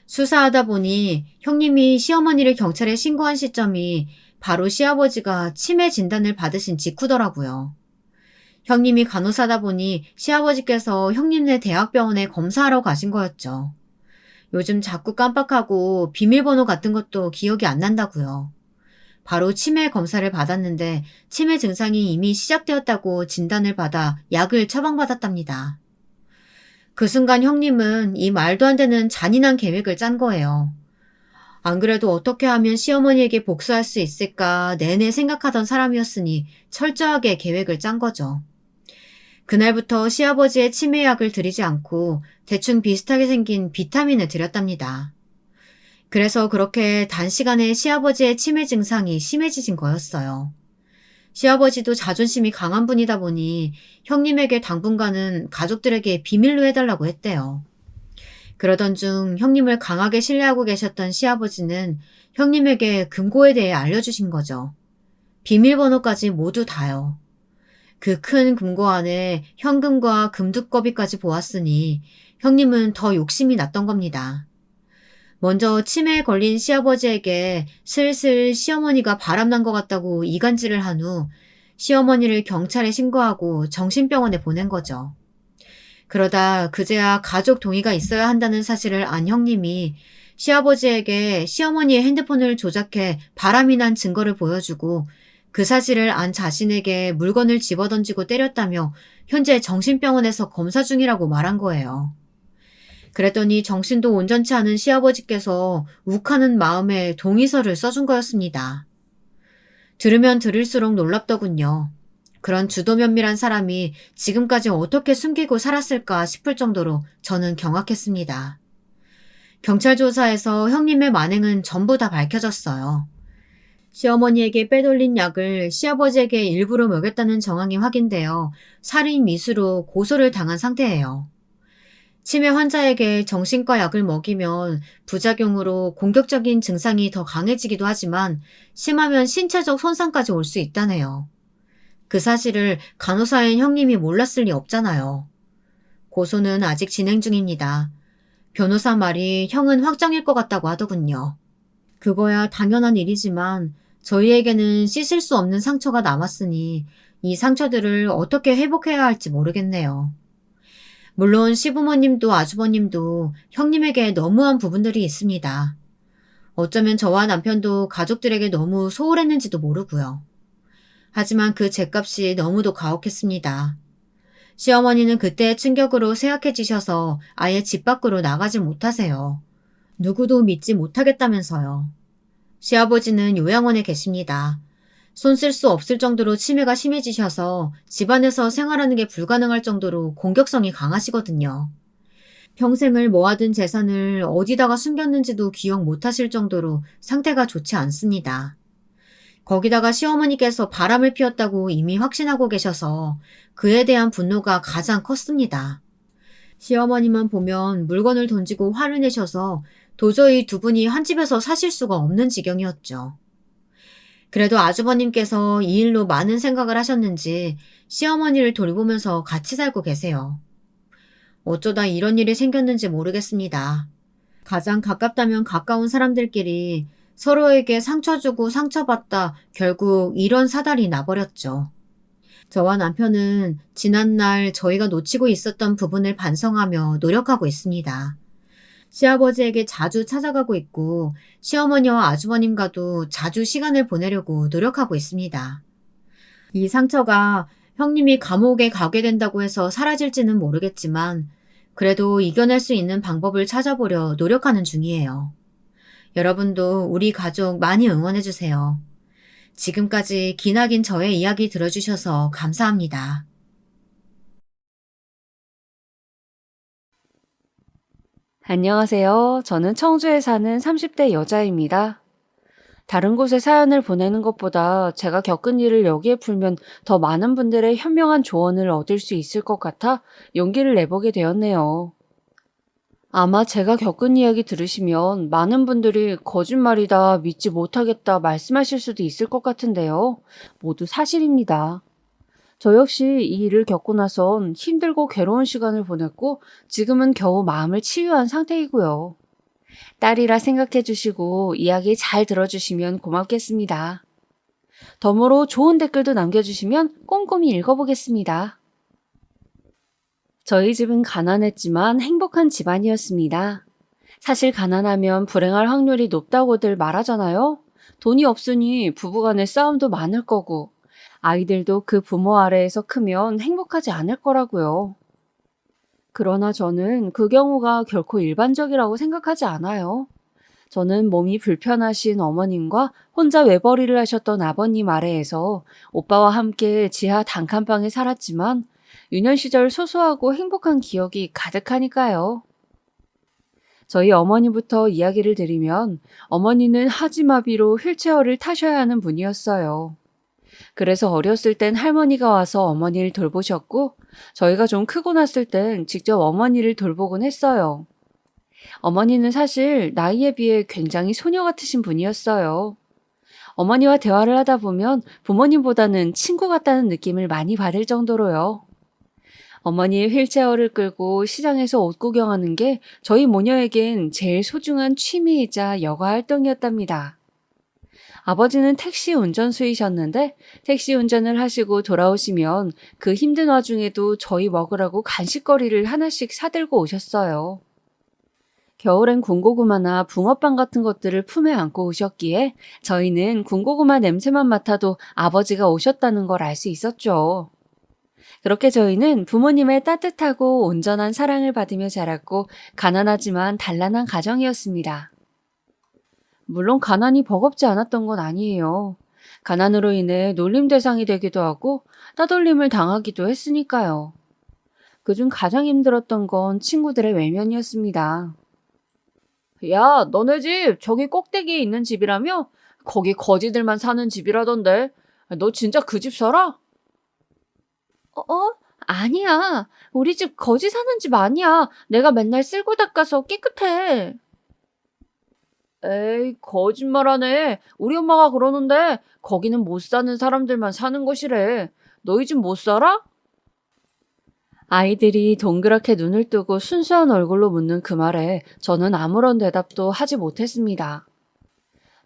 수사하다 보니 형님이 시어머니를 경찰에 신고한 시점이 바로 시아버지가 치매 진단을 받으신 직후더라고요. 형님이 간호사다 보니 시아버지께서 형님네 대학병원에 검사하러 가신 거였죠. 요즘 자꾸 깜빡하고 비밀번호 같은 것도 기억이 안 난다고요. 바로 치매 검사를 받았는데 치매 증상이 이미 시작되었다고 진단을 받아 약을 처방받았답니다. 그 순간 형님은 이 말도 안 되는 잔인한 계획을 짠 거예요. 안 그래도 어떻게 하면 시어머니에게 복수할 수 있을까 내내 생각하던 사람이었으니 철저하게 계획을 짠 거죠. 그날부터 시아버지의 치매약을 드리지 않고 대충 비슷하게 생긴 비타민을 드렸답니다. 그래서 그렇게 단시간에 시아버지의 치매 증상이 심해지신 거였어요. 시아버지도 자존심이 강한 분이다 보니 형님에게 당분간은 가족들에게 비밀로 해달라고 했대요. 그러던 중 형님을 강하게 신뢰하고 계셨던 시아버지는 형님에게 금고에 대해 알려주신 거죠. 비밀번호까지 모두 다요. 그 큰 금고 안에 현금과 금두꺼비까지 보았으니 형님은 더 욕심이 났던 겁니다. 먼저 치매에 걸린 시아버지에게 슬슬 시어머니가 바람난 것 같다고 이간질을 한 후 시어머니를 경찰에 신고하고 정신병원에 보낸 거죠. 그러다 그제야 가족 동의가 있어야 한다는 사실을 안 형님이 시아버지에게 시어머니의 핸드폰을 조작해 바람이 난 증거를 보여주고 그 사실을 안 자신에게 물건을 집어던지고 때렸다며 현재 정신병원에서 검사 중이라고 말한 거예요. 그랬더니 정신도 온전치 않은 시아버지께서 욱하는 마음에 동의서를 써준 거였습니다. 들으면 들을수록 놀랍더군요. 그런 주도면밀한 사람이 지금까지 어떻게 숨기고 살았을까 싶을 정도로 저는 경악했습니다. 경찰 조사에서 형님의 만행은 전부 다 밝혀졌어요. 시어머니에게 빼돌린 약을 시아버지에게 일부러 먹였다는 정황이 확인되어 살인 미수로 고소를 당한 상태예요. 치매 환자에게 정신과 약을 먹이면 부작용으로 공격적인 증상이 더 강해지기도 하지만 심하면 신체적 손상까지 올 수 있다네요. 그 사실을 간호사인 형님이 몰랐을 리 없잖아요. 고소는 아직 진행 중입니다. 변호사 말이 형은 확정일 것 같다고 하더군요. 그거야 당연한 일이지만 저희에게는 씻을 수 없는 상처가 남았으니 이 상처들을 어떻게 회복해야 할지 모르겠네요. 물론 시부모님도 아주버님도 형님에게 너무한 부분들이 있습니다. 어쩌면 저와 남편도 가족들에게 너무 소홀했는지도 모르고요. 하지만 그 죗값이 너무도 가혹했습니다. 시어머니는 그때의 충격으로 쇠약해지셔서 아예 집 밖으로 나가지 못하세요. 누구도 믿지 못하겠다면서요. 시아버지는 요양원에 계십니다. 손 쓸 수 없을 정도로 치매가 심해지셔서 집안에서 생활하는 게 불가능할 정도로 공격성이 강하시거든요. 평생을 모아둔 재산을 어디다가 숨겼는지도 기억 못하실 정도로 상태가 좋지 않습니다. 거기다가 시어머니께서 바람을 피웠다고 이미 확신하고 계셔서 그에 대한 분노가 가장 컸습니다. 시어머니만 보면 물건을 던지고 화를 내셔서 도저히 두 분이 한 집에서 사실 수가 없는 지경이었죠. 그래도 아주버님께서 이 일로 많은 생각을 하셨는지 시어머니를 돌보면서 같이 살고 계세요. 어쩌다 이런 일이 생겼는지 모르겠습니다. 가장 가깝다면 가까운 사람들끼리 서로에게 상처 주고 상처받다 결국 이런 사달이 나버렸죠. 저와 남편은 지난날 저희가 놓치고 있었던 부분을 반성하며 노력하고 있습니다. 시아버지에게 자주 찾아가고 있고 시어머니와 아주버님과도 자주 시간을 보내려고 노력하고 있습니다. 이 상처가 형님이 감옥에 가게 된다고 해서 사라질지는 모르겠지만 그래도 이겨낼 수 있는 방법을 찾아보려 노력하는 중이에요. 여러분도 우리 가족 많이 응원해주세요. 지금까지 기나긴 저의 이야기 들어주셔서 감사합니다. 안녕하세요. 저는 청주에 사는 30대 여자입니다. 다른 곳에 사연을 보내는 것보다 제가 겪은 일을 여기에 풀면 더 많은 분들의 현명한 조언을 얻을 수 있을 것 같아 용기를 내보게 되었네요. 아마 제가 겪은 이야기 들으시면 많은 분들이 거짓말이다, 믿지 못하겠다 말씀하실 수도 있을 것 같은데요. 모두 사실입니다. 저 역시 이 일을 겪고 나선 힘들고 괴로운 시간을 보냈고 지금은 겨우 마음을 치유한 상태이고요. 딸이라 생각해 주시고 이야기 잘 들어주시면 고맙겠습니다. 덤으로 좋은 댓글도 남겨주시면 꼼꼼히 읽어보겠습니다. 저희 집은 가난했지만 행복한 집안이었습니다. 사실 가난하면 불행할 확률이 높다고들 말하잖아요. 돈이 없으니 부부간의 싸움도 많을 거고 아이들도 그 부모 아래에서 크면 행복하지 않을 거라고요. 그러나 저는 그 경우가 결코 일반적이라고 생각하지 않아요. 저는 몸이 불편하신 어머님과 혼자 외벌이를 하셨던 아버님 아래에서 오빠와 함께 지하 단칸방에 살았지만 유년 시절 소소하고 행복한 기억이 가득하니까요. 저희 어머니부터 이야기를 드리면 어머니는 하지마비로 휠체어를 타셔야 하는 분이었어요. 그래서 어렸을 땐 할머니가 와서 어머니를 돌보셨고 저희가 좀 크고 났을 땐 직접 어머니를 돌보곤 했어요. 어머니는 사실 나이에 비해 굉장히 소녀 같으신 분이었어요. 어머니와 대화를 하다 보면 부모님보다는 친구 같다는 느낌을 많이 받을 정도로요. 어머니의 휠체어를 끌고 시장에서 옷 구경하는 게 저희 모녀에겐 제일 소중한 취미이자 여가 활동이었답니다. 아버지는 택시 운전수이셨는데 택시 운전을 하시고 돌아오시면 그 힘든 와중에도 저희 먹으라고 간식거리를 하나씩 사들고 오셨어요. 겨울엔 군고구마나 붕어빵 같은 것들을 품에 안고 오셨기에 저희는 군고구마 냄새만 맡아도 아버지가 오셨다는 걸 알 수 있었죠. 그렇게 저희는 부모님의 따뜻하고 온전한 사랑을 받으며 자랐고 가난하지만 단란한 가정이었습니다. 물론 가난이 버겁지 않았던 건 아니에요. 가난으로 인해 놀림 대상이 되기도 하고 따돌림을 당하기도 했으니까요. 그중 가장 힘들었던 건 친구들의 외면이었습니다. 야, 너네 집 저기 꼭대기에 있는 집이라며? 거기 거지들만 사는 집이라던데. 너 진짜 그 집 살아? 아니야. 우리 집 거지 사는 집 아니야. 내가 맨날 쓸고 닦아서 깨끗해. 에이, 거짓말하네. 우리 엄마가 그러는데 거기는 못 사는 사람들만 사는 곳이래. 너희 집 못 살아? 아이들이 동그랗게 눈을 뜨고 순수한 얼굴로 묻는 그 말에 저는 아무런 대답도 하지 못했습니다.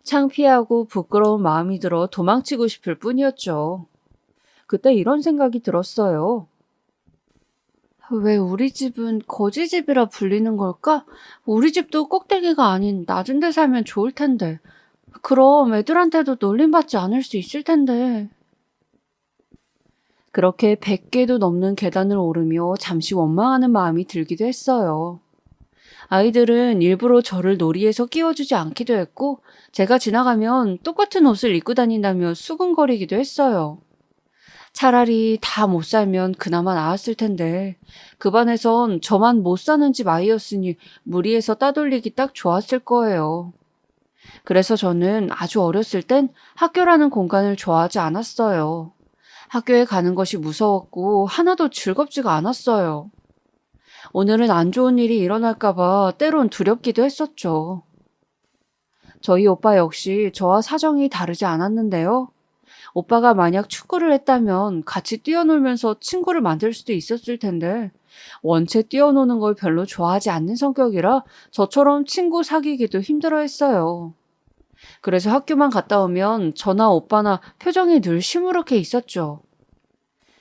창피하고 부끄러운 마음이 들어 도망치고 싶을 뿐이었죠. 그때 이런 생각이 들었어요. 왜 우리 집은 거지집이라 불리는 걸까? 우리 집도 꼭대기가 아닌 낮은 데 살면 좋을 텐데. 그럼 애들한테도 놀림받지 않을 수 있을 텐데. 그렇게 100개도 넘는 계단을 오르며 잠시 원망하는 마음이 들기도 했어요. 아이들은 일부러 저를 놀이에서 끼워주지 않기도 했고, 제가 지나가면 똑같은 옷을 입고 다닌다며 수군거리기도 했어요. 차라리 다 못 살면 그나마 나았을 텐데, 그 반에선 저만 못 사는 집 아이였으니 무리해서 따돌리기 딱 좋았을 거예요. 그래서 저는 아주 어렸을 땐 학교라는 공간을 좋아하지 않았어요. 학교에 가는 것이 무서웠고 하나도 즐겁지가 않았어요. 오늘은 안 좋은 일이 일어날까봐 때론 두렵기도 했었죠. 저희 오빠 역시 저와 사정이 다르지 않았는데요. 오빠가 만약 축구를 했다면 같이 뛰어놀면서 친구를 만들 수도 있었을 텐데, 원체 뛰어노는 걸 별로 좋아하지 않는 성격이라 저처럼 친구 사귀기도 힘들어 했어요. 그래서 학교만 갔다 오면 저나 오빠나 표정이 늘 시무룩해 있었죠.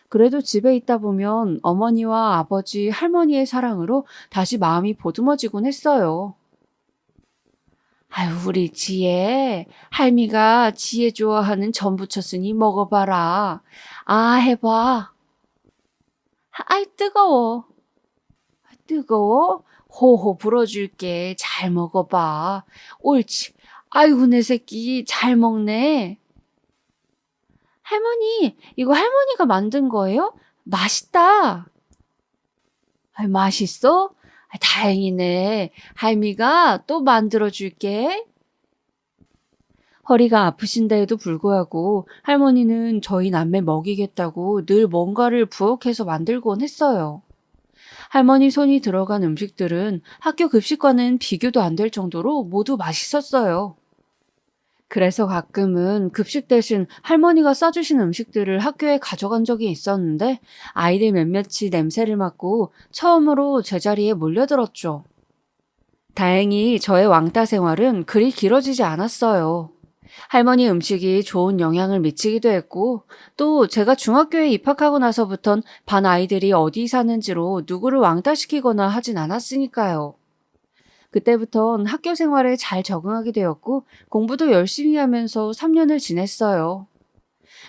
그래도 집에 있다 보면 어머니와 아버지, 할머니의 사랑으로 다시 마음이 보듬어지곤 했어요. 아유, 우리 지혜. 할미가 지혜 좋아하는 전 부쳤으니 먹어봐라. 아, 해봐. 아이, 뜨거워. 뜨거워? 호호 불어줄게. 잘 먹어봐. 옳지. 아이고, 내 새끼 잘 먹네. 할머니, 이거 할머니가 만든 거예요? 맛있다. 아, 맛있어? 아, 다행이네. 할미가 또 만들어줄게. 허리가 아프신데에도 불구하고 할머니는 저희 남매 먹이겠다고 늘 뭔가를 부엌에서 만들곤 했어요. 할머니 손이 들어간 음식들은 학교 급식과는 비교도 안 될 정도로 모두 맛있었어요. 그래서 가끔은 급식 대신 할머니가 싸주신 음식들을 학교에 가져간 적이 있었는데 아이들 몇몇이 냄새를 맡고 처음으로 제자리에 몰려들었죠. 다행히 저의 왕따 생활은 그리 길어지지 않았어요. 할머니 음식이 좋은 영향을 미치기도 했고 또 제가 중학교에 입학하고 나서부턴 반 아이들이 어디 사는지로 누구를 왕따시키거나 하진 않았으니까요. 그때부턴 학교 생활에 잘 적응하게 되었고 공부도 열심히 하면서 3년을 지냈어요.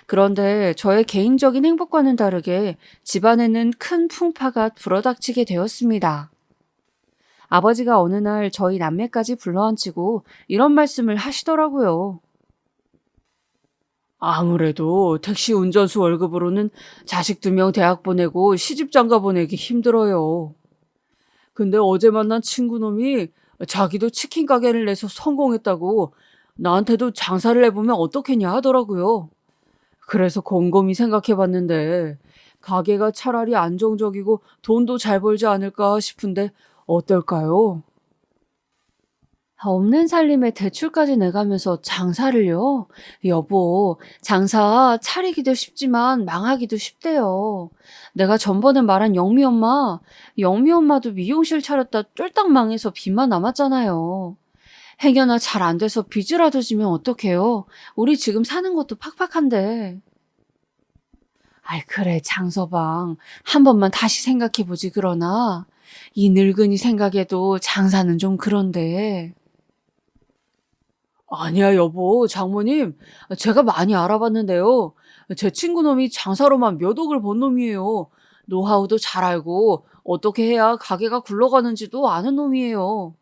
그런데 저의 개인적인 행복과는 다르게 집안에는 큰 풍파가 불어닥치게 되었습니다. 아버지가 어느 날 저희 남매까지 불러앉히고 이런 말씀을 하시더라고요. 아무래도 택시 운전수 월급으로는 자식 2명 대학 보내고 시집 장가 보내기 힘들어요. 근데 어제 만난 친구놈이 자기도 치킨 가게를 내서 성공했다고 나한테도 장사를 해보면 어떻겠냐 하더라고요. 그래서 곰곰이 생각해봤는데 가게가 차라리 안정적이고 돈도 잘 벌지 않을까 싶은데 어떨까요? 없는 살림에 대출까지 내가면서 장사를요? 여보, 장사 차리기도 쉽지만 망하기도 쉽대요. 내가 전번에 말한 영미 엄마도 미용실 차렸다 쫄딱 망해서 빚만 남았잖아요. 행여나 잘 안 돼서 빚이라도 지면 어떡해요? 우리 지금 사는 것도 팍팍한데. 아이, 그래, 장서방. 한 번만 다시 생각해보지, 그러나. 이 늙은이 생각에도 장사는 좀 그런데. 아니야, 여보, 장모님. 제가 많이 알아봤는데요. 제 친구 놈이 장사로만 몇 억을 번 놈이에요. 노하우도 잘 알고, 어떻게 해야 가게가 굴러가는지도 아는 놈이에요.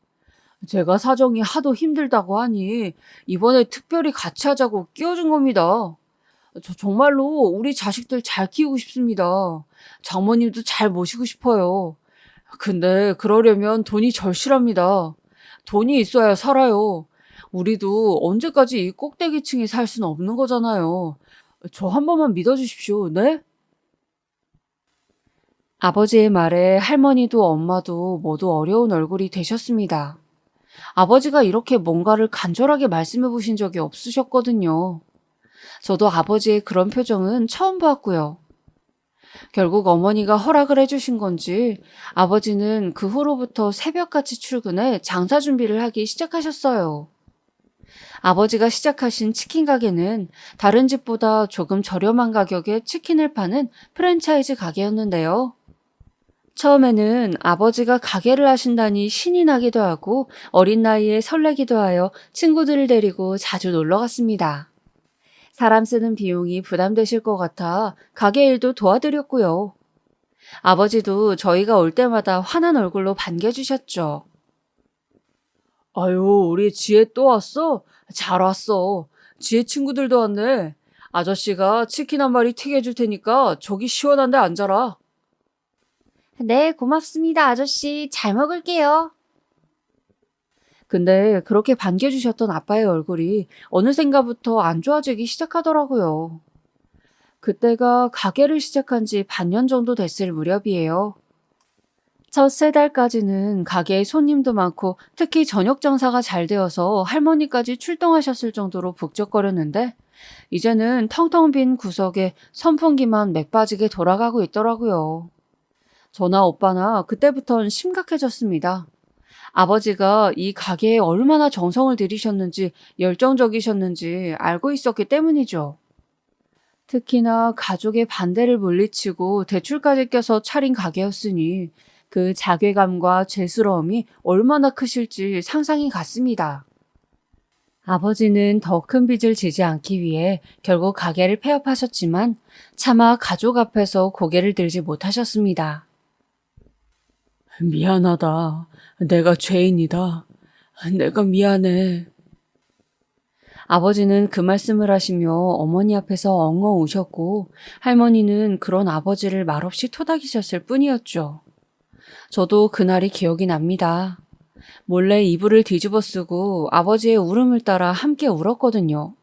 제가 사정이 하도 힘들다고 하니, 이번에 특별히 같이 하자고 끼워준 겁니다. 저 정말로 우리 자식들 잘 키우고 싶습니다. 장모님도 잘 모시고 싶어요. 근데 그러려면 돈이 절실합니다. 돈이 있어야 살아요. 우리도 언제까지 이 꼭대기층에 살 수는 없는 거잖아요. 저 한 번만 믿어주십시오. 네? 아버지의 말에 할머니도 엄마도 모두 어려운 얼굴이 되셨습니다. 아버지가 이렇게 뭔가를 간절하게 말씀해 보신 적이 없으셨거든요. 저도 아버지의 그런 표정은 처음 봤고요. 결국 어머니가 허락을 해주신 건지 아버지는 그 후로부터 새벽같이 출근해 장사 준비를 하기 시작하셨어요. 아버지가 시작하신 치킨 가게는 다른 집보다 조금 저렴한 가격에 치킨을 파는 프랜차이즈 가게였는데요. 처음에는 아버지가 가게를 하신다니 신이 나기도 하고 어린 나이에 설레기도 하여 친구들을 데리고 자주 놀러 갔습니다. 사람 쓰는 비용이 부담되실 것 같아 가게 일도 도와드렸고요. 아버지도 저희가 올 때마다 환한 얼굴로 반겨주셨죠. 아유, 우리 지혜 또 왔어? 잘 왔어. 지혜 친구들도 왔네. 아저씨가 치킨 한 마리 튀겨줄 테니까 저기 시원한 데 앉아라. 네, 고맙습니다, 아저씨. 잘 먹을게요. 근데 그렇게 반겨주셨던 아빠의 얼굴이 어느샌가부터 안 좋아지기 시작하더라고요. 그때가 가게를 시작한 지 반년 정도 됐을 무렵이에요. 첫 세 달까지는 가게에 손님도 많고 특히 저녁 장사가 잘 되어서 할머니까지 출동하셨을 정도로 북적거렸는데 이제는 텅텅 빈 구석에 선풍기만 맥 빠지게 돌아가고 있더라고요. 저나 오빠나 그때부턴 심각해졌습니다. 아버지가 이 가게에 얼마나 정성을 들이셨는지 열정적이셨는지 알고 있었기 때문이죠. 특히나 가족의 반대를 물리치고 대출까지 껴서 차린 가게였으니 그 자괴감과 죄스러움이 얼마나 크실지 상상이 갔습니다. 아버지는 더 큰 빚을 지지 않기 위해 결국 가게를 폐업하셨지만 차마 가족 앞에서 고개를 들지 못하셨습니다. 미안하다. 내가 죄인이다. 내가 미안해. 아버지는 그 말씀을 하시며 어머니 앞에서 엉엉 우셨고 할머니는 그런 아버지를 말없이 토닥이셨을 뿐이었죠. 저도 그날이 기억이 납니다. 몰래 이불을 뒤집어 쓰고 아버지의 울음을 따라 함께 울었거든요.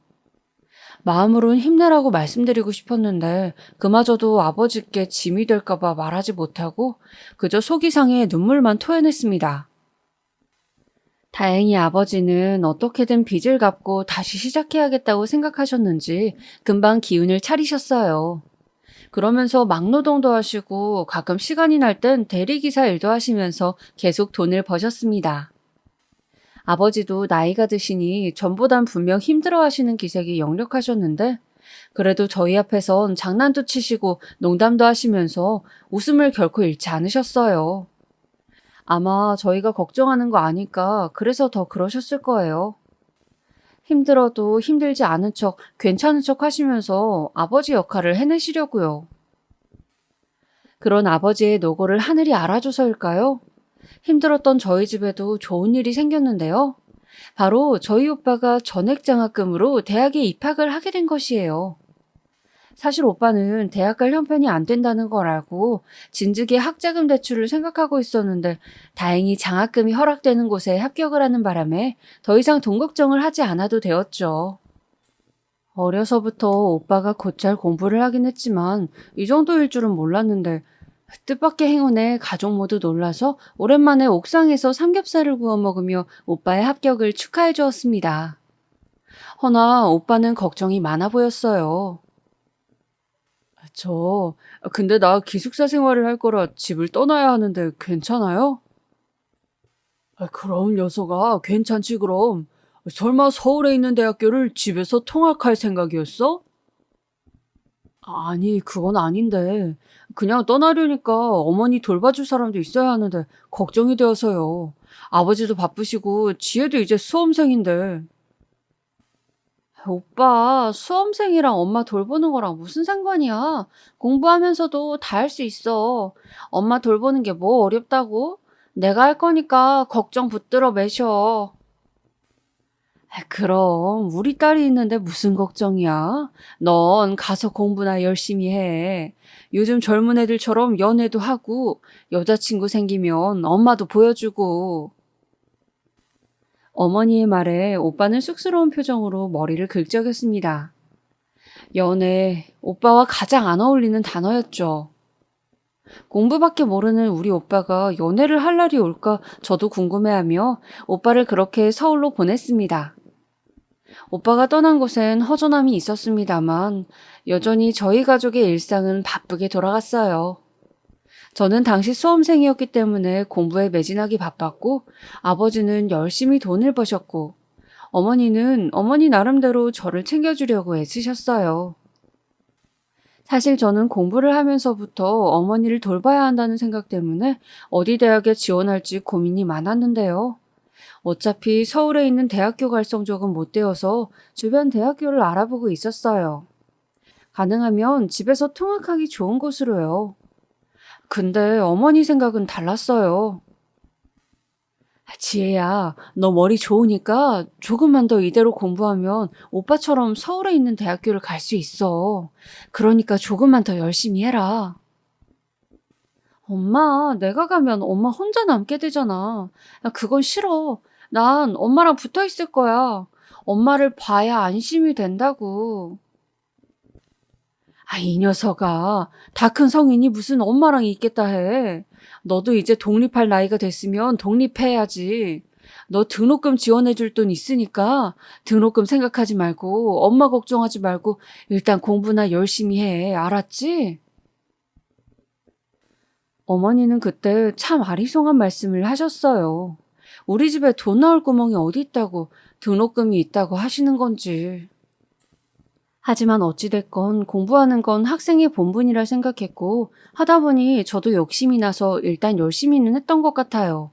마음으론 힘내라고 말씀드리고 싶었는데 그마저도 아버지께 짐이 될까봐 말하지 못하고 그저 속이 상해 눈물만 토해냈습니다. 다행히 아버지는 어떻게든 빚을 갚고 다시 시작해야겠다고 생각하셨는지 금방 기운을 차리셨어요. 그러면서 막노동도 하시고 가끔 시간이 날 땐 대리기사 일도 하시면서 계속 돈을 버셨습니다. 아버지도 나이가 드시니 전보단 분명 힘들어 하시는 기색이 역력하셨는데 그래도 저희 앞에선 장난도 치시고 농담도 하시면서 웃음을 결코 잃지 않으셨어요. 아마 저희가 걱정하는 거 아니까 그래서 더 그러셨을 거예요. 힘들어도 힘들지 않은 척, 괜찮은 척 하시면서 아버지 역할을 해내시려고요. 그런 아버지의 노고를 하늘이 알아줘서일까요? 힘들었던 저희 집에도 좋은 일이 생겼는데요. 바로 저희 오빠가 전액장학금으로 대학에 입학을 하게 된 것이에요. 사실 오빠는 대학 갈 형편이 안 된다는 걸 알고 진즉에 학자금 대출을 생각하고 있었는데 다행히 장학금이 허락되는 곳에 합격을 하는 바람에 더 이상 돈 걱정을 하지 않아도 되었죠. 어려서부터 오빠가 곧잘 공부를 하긴 했지만 이 정도일 줄은 몰랐는데 뜻밖의 행운에 가족 모두 놀라서 오랜만에 옥상에서 삼겹살을 구워 먹으며 오빠의 합격을 축하해 주었습니다. 허나 오빠는 걱정이 많아 보였어요. 근데 나 기숙사 생활을 할 거라 집을 떠나야 하는데 괜찮아요? 그럼 녀석아, 괜찮지 그럼. 설마 서울에 있는 대학교를 집에서 통학할 생각이었어? 아니, 그건 아닌데. 그냥 떠나려니까 어머니 돌봐줄 사람도 있어야 하는데 걱정이 되어서요. 아버지도 바쁘시고 지혜도 이제 수험생인데. 오빠, 수험생이랑 엄마 돌보는 거랑 무슨 상관이야? 공부하면서도 다 할 수 있어. 엄마 돌보는 게 뭐 어렵다고? 내가 할 거니까 걱정 붙들어 매셔. 그럼 우리 딸이 있는데 무슨 걱정이야? 넌 가서 공부나 열심히 해. 요즘 젊은 애들처럼 연애도 하고 여자친구 생기면 엄마도 보여주고. 어머니의 말에 오빠는 쑥스러운 표정으로 머리를 긁적였습니다. 연애, 오빠와 가장 안 어울리는 단어였죠. 공부밖에 모르는 우리 오빠가 연애를 할 날이 올까 저도 궁금해하며 오빠를 그렇게 서울로 보냈습니다. 오빠가 떠난 곳엔 허전함이 있었습니다만 여전히 저희 가족의 일상은 바쁘게 돌아갔어요. 저는 당시 수험생이었기 때문에 공부에 매진하기 바빴고 아버지는 열심히 돈을 버셨고 어머니는 어머니 나름대로 저를 챙겨주려고 애쓰셨어요. 사실 저는 공부를 하면서부터 어머니를 돌봐야 한다는 생각 때문에 어디 대학에 지원할지 고민이 많았는데요. 어차피 서울에 있는 대학교 갈 성적은 못 되어서 주변 대학교를 알아보고 있었어요. 가능하면 집에서 통학하기 좋은 곳으로요. 근데 어머니 생각은 달랐어요. 지혜야, 너 머리 좋으니까 조금만 더 이대로 공부하면 오빠처럼 서울에 있는 대학교를 갈 수 있어. 그러니까 조금만 더 열심히 해라. 엄마, 내가 가면 엄마 혼자 남게 되잖아. 야, 그건 싫어. 난 엄마랑 붙어 있을 거야. 엄마를 봐야 안심이 된다고. 이 녀석아. 다 큰 성인이 무슨 엄마랑 있겠다 해. 너도 이제 독립할 나이가 됐으면 독립해야지. 너 등록금 지원해줄 돈 있으니까 등록금 생각하지 말고 엄마 걱정하지 말고 일단 공부나 열심히 해. 알았지? 어머니는 그때 참 아리송한 말씀을 하셨어요. 우리 집에 돈 나올 구멍이 어디 있다고 등록금이 있다고 하시는 건지. 하지만 어찌됐건 공부하는 건 학생의 본분이라 생각했고 하다 보니 저도 욕심이 나서 일단 열심히는 했던 것 같아요.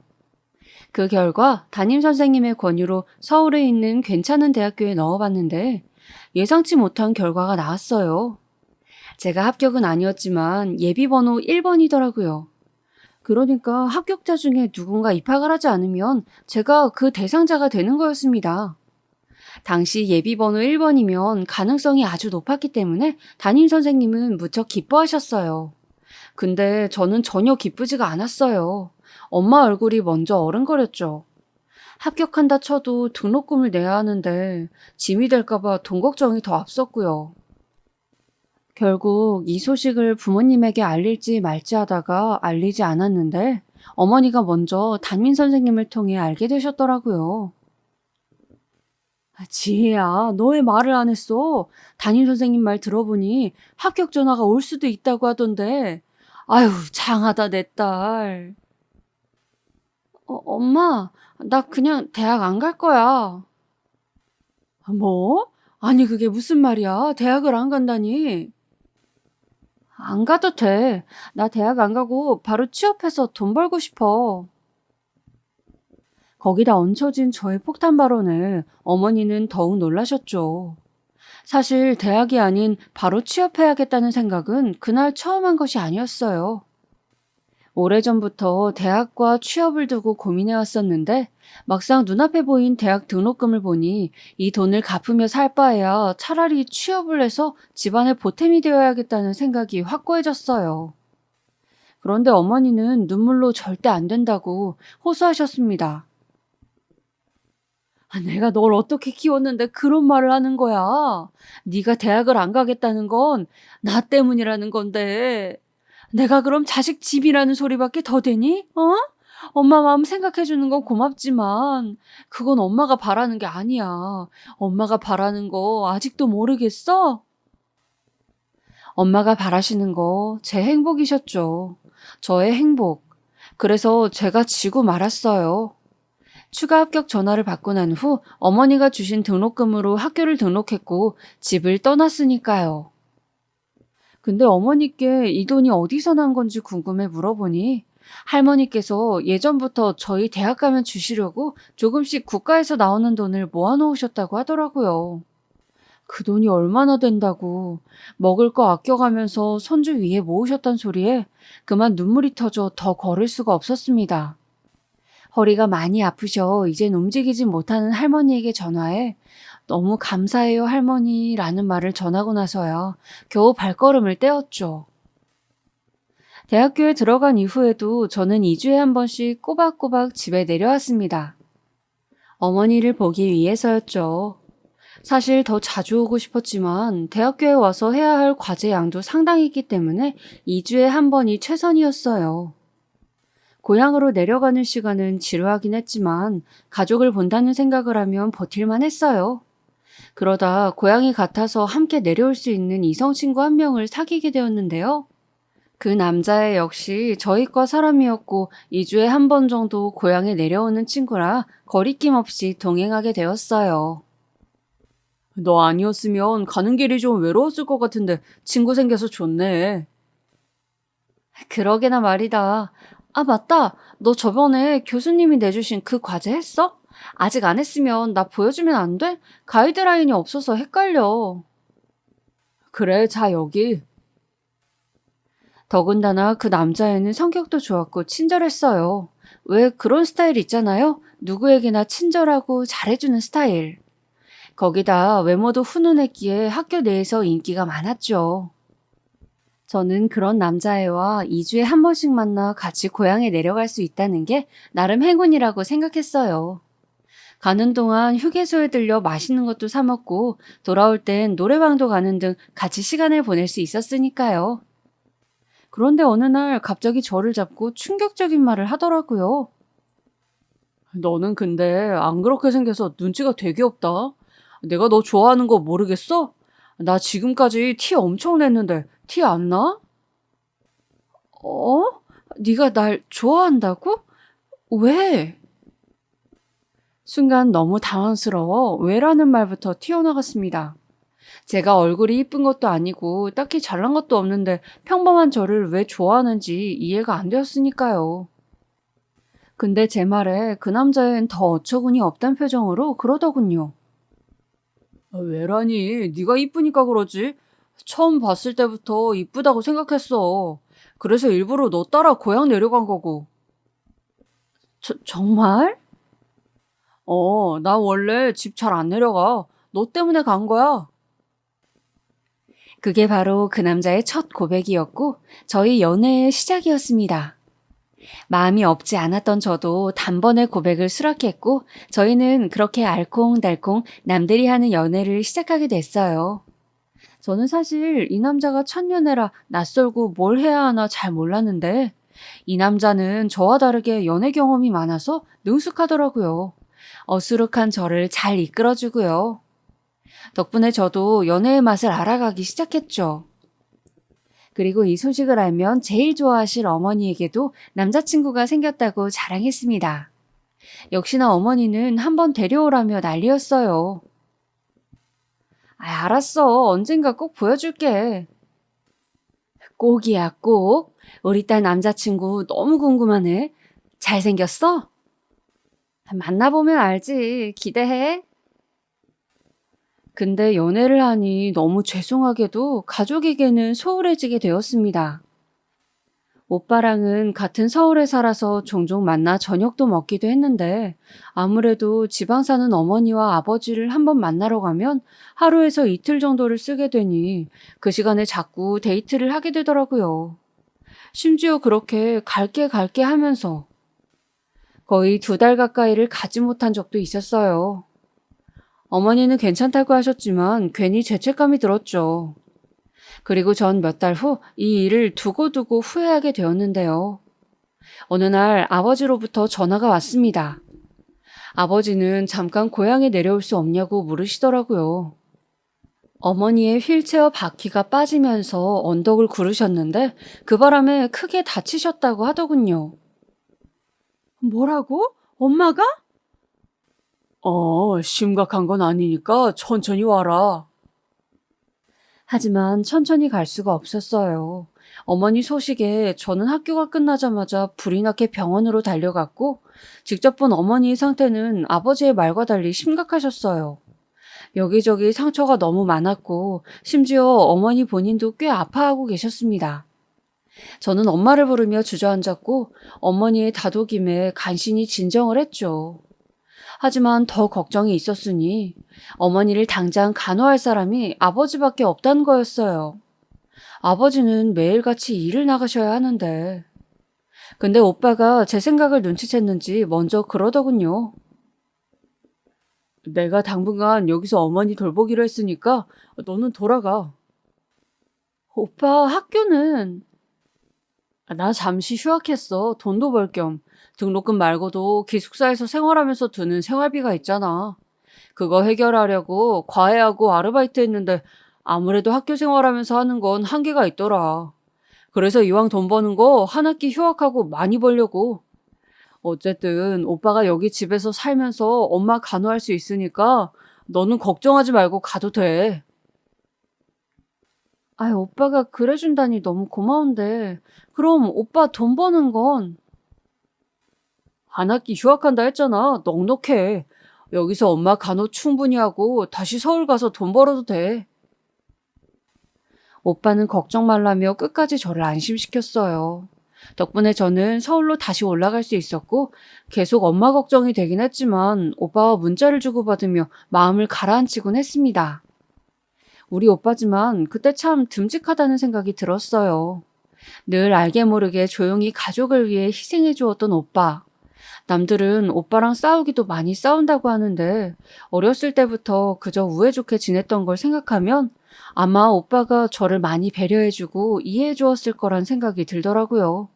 그 결과 담임 선생님의 권유로 서울에 있는 괜찮은 대학교에 넣어봤는데 예상치 못한 결과가 나왔어요. 제가 합격은 아니었지만 예비번호 1번이더라고요. 그러니까 합격자 중에 누군가 입학을 하지 않으면 제가 그 대상자가 되는 거였습니다. 당시 예비번호 1번이면 가능성이 아주 높았기 때문에 담임 선생님은 무척 기뻐하셨어요. 근데 저는 전혀 기쁘지가 않았어요. 엄마 얼굴이 먼저 어른거렸죠. 합격한다 쳐도 등록금을 내야 하는데 짐이 될까봐 돈 걱정이 더 앞섰고요. 결국 이 소식을 부모님에게 알릴지 말지 하다가 알리지 않았는데 어머니가 먼저 담임 선생님을 통해 알게 되셨더라고요. 지혜야, 너 왜 말을 안 했어? 담임 선생님 말 들어보니 합격 전화가 올 수도 있다고 하던데. 아유, 장하다, 내 딸. 엄마, 나 그냥 대학 안 갈 거야. 뭐? 아니, 그게 무슨 말이야? 대학을 안 간다니? 안 가도 돼. 나 대학 안 가고 바로 취업해서 돈 벌고 싶어. 거기다 얹혀진 저의 폭탄 발언에 어머니는 더욱 놀라셨죠. 사실 대학이 아닌 바로 취업해야겠다는 생각은 그날 처음 한 것이 아니었어요. 오래전부터 대학과 취업을 두고 고민해 왔었는데 막상 눈앞에 보인 대학 등록금을 보니 이 돈을 갚으며 살 바에야 차라리 취업을 해서 집안의 보탬이 되어야겠다는 생각이 확고해졌어요. 그런데 어머니는 눈물로 절대 안 된다고 호소하셨습니다. 내가 널 어떻게 키웠는데 그런 말을 하는 거야. 네가 대학을 안 가겠다는 건 나 때문이라는 건데. 내가 그럼 자식 집이라는 소리밖에 더 되니? 어? 엄마 마음 생각해주는 건 고맙지만 그건 엄마가 바라는 게 아니야. 엄마가 바라는 거 아직도 모르겠어? 엄마가 바라시는 거 제 행복이셨죠. 저의 행복. 그래서 제가 지고 말았어요. 추가 합격 전화를 받고 난 후 어머니가 주신 등록금으로 학교를 등록했고 집을 떠났으니까요. 근데 어머니께 이 돈이 어디서 난 건지 궁금해 물어보니 할머니께서 예전부터 저희 대학 가면 주시려고 조금씩 국가에서 나오는 돈을 모아놓으셨다고 하더라고요. 그 돈이 얼마나 된다고 먹을 거 아껴가면서 손주 위에 모으셨단 소리에 그만 눈물이 터져 더 걸을 수가 없었습니다. 허리가 많이 아프셔 이젠 움직이지 못하는 할머니에게 전화해 너무 감사해요 할머니라는 말을 전하고 나서야 겨우 발걸음을 떼었죠. 대학교에 들어간 이후에도 저는 2주에 한 번씩 꼬박꼬박 집에 내려왔습니다. 어머니를 보기 위해서였죠. 사실 더 자주 오고 싶었지만 대학교에 와서 해야 할 과제 양도 상당히 있기 때문에 2주에 한 번이 최선이었어요. 고향으로 내려가는 시간은 지루하긴 했지만 가족을 본다는 생각을 하면 버틸만 했어요. 그러다 고향이 같아서 함께 내려올 수 있는 이성 친구 한 명을 사귀게 되었는데요. 그 남자애 역시 저희과 사람이었고 2주에 한 번 정도 고향에 내려오는 친구라 거리낌 없이 동행하게 되었어요. 너 아니었으면 가는 길이 좀 외로웠을 것 같은데 친구 생겨서 좋네. 그러게나 말이다. 아, 맞다. 너 저번에 교수님이 내주신 그 과제 했어? 아직 안 했으면 나 보여주면 안 돼? 가이드라인이 없어서 헷갈려. 그래, 자, 여기. 더군다나 그 남자애는 성격도 좋았고 친절했어요. 왜 그런 스타일 있잖아요? 누구에게나 친절하고 잘해주는 스타일. 거기다 외모도 훈훈했기에 학교 내에서 인기가 많았죠. 저는 그런 남자애와 2주에 한 번씩 만나 같이 고향에 내려갈 수 있다는 게 나름 행운이라고 생각했어요. 가는 동안 휴게소에 들려 맛있는 것도 사 먹고 돌아올 땐 노래방도 가는 등 같이 시간을 보낼 수 있었으니까요. 그런데 어느 날 갑자기 저를 잡고 충격적인 말을 하더라고요. 너는 근데 안 그렇게 생겨서 눈치가 되게 없다. 내가 너 좋아하는 거 모르겠어? 나 지금까지 티 엄청 냈는데 티 안 나? 어? 네가 날 좋아한다고? 왜? 순간 너무 당황스러워 왜라는 말부터 튀어나갔습니다. 제가 얼굴이 이쁜 것도 아니고 딱히 잘난 것도 없는데 평범한 저를 왜 좋아하는지 이해가 안 되었으니까요. 근데 제 말에 그 남자애는 더 어처구니 없단 표정으로 그러더군요. 왜라니? 네가 이쁘니까 그러지. 처음 봤을 때부터 이쁘다고 생각했어. 그래서 일부러 너 따라 고향 내려간 거고. 정말? 나 원래 집 잘 안 내려가. 너 때문에 간 거야. 그게 바로 그 남자의 첫 고백이었고 저희 연애의 시작이었습니다. 마음이 없지 않았던 저도 단번에 고백을 수락했고 저희는 그렇게 알콩달콩 남들이 하는 연애를 시작하게 됐어요. 저는 사실 이 남자가 첫연애라 낯설고 뭘 해야 하나 잘 몰랐는데 이 남자는 저와 다르게 연애 경험이 많아서 능숙하더라고요. 어수룩한 저를 잘 이끌어주고요. 덕분에 저도 연애의 맛을 알아가기 시작했죠. 그리고 이 소식을 알면 제일 좋아하실 어머니에게도 남자친구가 생겼다고 자랑했습니다. 역시나 어머니는 한번 데려오라며 난리였어요. 알았어. 언젠가 꼭 보여줄게. 꼭이야, 꼭. 우리 딸 남자친구 너무 궁금하네. 잘생겼어? 만나보면 알지. 기대해. 근데 연애를 하니 너무 죄송하게도 가족에게는 소홀해지게 되었습니다. 오빠랑은 같은 서울에 살아서 종종 만나 저녁도 먹기도 했는데 아무래도 지방 사는 어머니와 아버지를 한번 만나러 가면 하루에서 이틀 정도를 쓰게 되니 그 시간에 자꾸 데이트를 하게 되더라고요. 심지어 그렇게 갈게 하면서 거의 2달 가까이를 가지 못한 적도 있었어요. 어머니는 괜찮다고 하셨지만 괜히 죄책감이 들었죠. 그리고 전 몇 달 후 이 일을 두고두고 후회하게 되었는데요. 어느 날 아버지로부터 전화가 왔습니다. 아버지는 잠깐 고향에 내려올 수 없냐고 물으시더라고요. 어머니의 휠체어 바퀴가 빠지면서 언덕을 구르셨는데 그 바람에 크게 다치셨다고 하더군요. 뭐라고? 엄마가? 심각한 건 아니니까 천천히 와라. 하지만 천천히 갈 수가 없었어요. 어머니 소식에 저는 학교가 끝나자마자 불이 나게 병원으로 달려갔고, 직접 본 어머니의 상태는 아버지의 말과 달리 심각하셨어요. 여기저기 상처가 너무 많았고, 심지어 어머니 본인도 꽤 아파하고 계셨습니다. 저는 엄마를 부르며 주저앉았고, 어머니의 다독임에 간신히 진정을 했죠. 하지만 더 걱정이 있었으니 어머니를 당장 간호할 사람이 아버지밖에 없다는 거였어요. 아버지는 매일같이 일을 나가셔야 하는데. 근데 오빠가 제 생각을 눈치챘는지 먼저 그러더군요. 내가 당분간 여기서 어머니 돌보기로 했으니까 너는 돌아가. 오빠 학교는? 나 잠시 휴학했어. 돈도 벌 겸. 등록금 말고도 기숙사에서 생활하면서 드는 생활비가 있잖아. 그거 해결하려고 과외하고 아르바이트 했는데 아무래도 학교 생활하면서 하는 건 한계가 있더라. 그래서 이왕 돈 버는 거 한 학기 휴학하고 많이 벌려고. 어쨌든 오빠가 여기 집에서 살면서 엄마 간호할 수 있으니까 너는 걱정하지 말고 가도 돼. 아이, 오빠가 그래준다니 너무 고마운데. 그럼 오빠 돈 버는 건? 한 학기 휴학한다 했잖아. 넉넉해. 여기서 엄마 간호 충분히 하고 다시 서울 가서 돈 벌어도 돼. 오빠는 걱정 말라며 끝까지 저를 안심시켰어요. 덕분에 저는 서울로 다시 올라갈 수 있었고 계속 엄마 걱정이 되긴 했지만 오빠와 문자를 주고받으며 마음을 가라앉히곤 했습니다. 우리 오빠지만 그때 참 듬직하다는 생각이 들었어요. 늘 알게 모르게 조용히 가족을 위해 희생해 주었던 오빠. 남들은 오빠랑 싸우기도 많이 싸운다고 하는데 어렸을 때부터 그저 우애 좋게 지냈던 걸 생각하면 아마 오빠가 저를 많이 배려해주고 이해해 주었을 거란 생각이 들더라고요.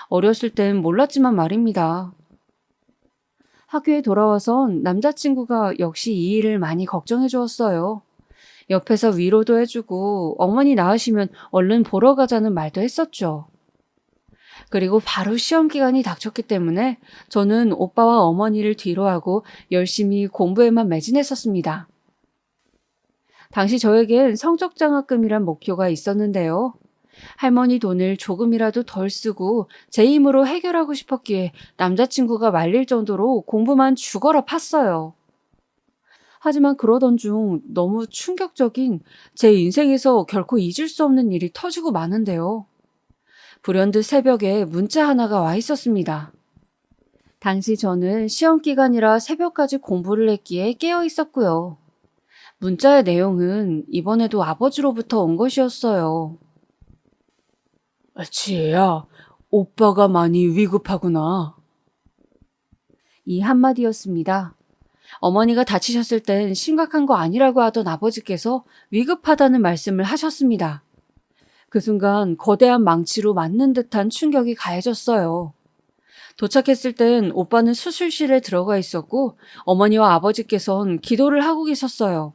어렸을 땐 몰랐지만 말입니다. 학교에 돌아와선 남자친구가 역시 이 일을 많이 걱정해 주었어요. 옆에서 위로도 해주고 어머니 나으시면 얼른 보러 가자는 말도 했었죠. 그리고 바로 시험 기간이 닥쳤기 때문에 저는 오빠와 어머니를 뒤로하고 열심히 공부에만 매진했었습니다. 당시 저에겐 성적장학금이란 목표가 있었는데요. 할머니 돈을 조금이라도 덜 쓰고 제 힘으로 해결하고 싶었기에 남자친구가 말릴 정도로 공부만 죽어라 팠어요. 하지만 그러던 중 너무 충격적인 제 인생에서 결코 잊을 수 없는 일이 터지고 마는데요. 불현듯 새벽에 문자 하나가 와 있었습니다. 당시 저는 시험 기간이라 새벽까지 공부를 했기에 깨어 있었고요. 문자의 내용은 이번에도 아버지로부터 온 것이었어요. 지혜야, 오빠가 많이 위급하구나. 이 한마디였습니다. 어머니가 다치셨을 땐 심각한 거 아니라고 하던 아버지께서 위급하다는 말씀을 하셨습니다. 그 순간 거대한 망치로 맞는 듯한 충격이 가해졌어요. 도착했을 땐 오빠는 수술실에 들어가 있었고 어머니와 아버지께선 기도를 하고 계셨어요.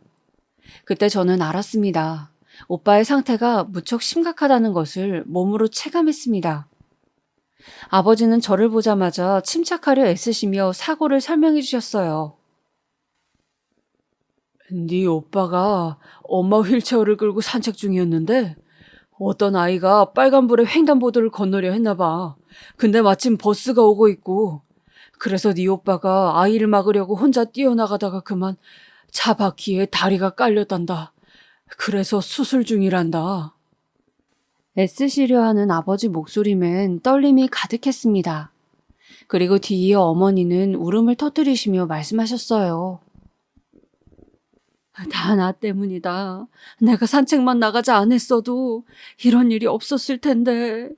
그때 저는 알았습니다. 오빠의 상태가 무척 심각하다는 것을 몸으로 체감했습니다. 아버지는 저를 보자마자 침착하려 애쓰시며 사고를 설명해 주셨어요. 네 오빠가 엄마 휠체어를 끌고 산책 중이었는데 어떤 아이가 빨간불에 횡단보도를 건너려 했나 봐. 근데 마침 버스가 오고 있고 그래서 네 오빠가 아이를 막으려고 혼자 뛰어나가다가 그만 차 바퀴에 다리가 깔렸단다. 그래서 수술 중이란다. 애쓰시려 하는 아버지 목소리맨 떨림이 가득했습니다. 그리고 뒤이어 어머니는 울음을 터뜨리시며 말씀하셨어요. 다 나 때문이다. 내가 산책만 나가지 않았어도 이런 일이 없었을 텐데.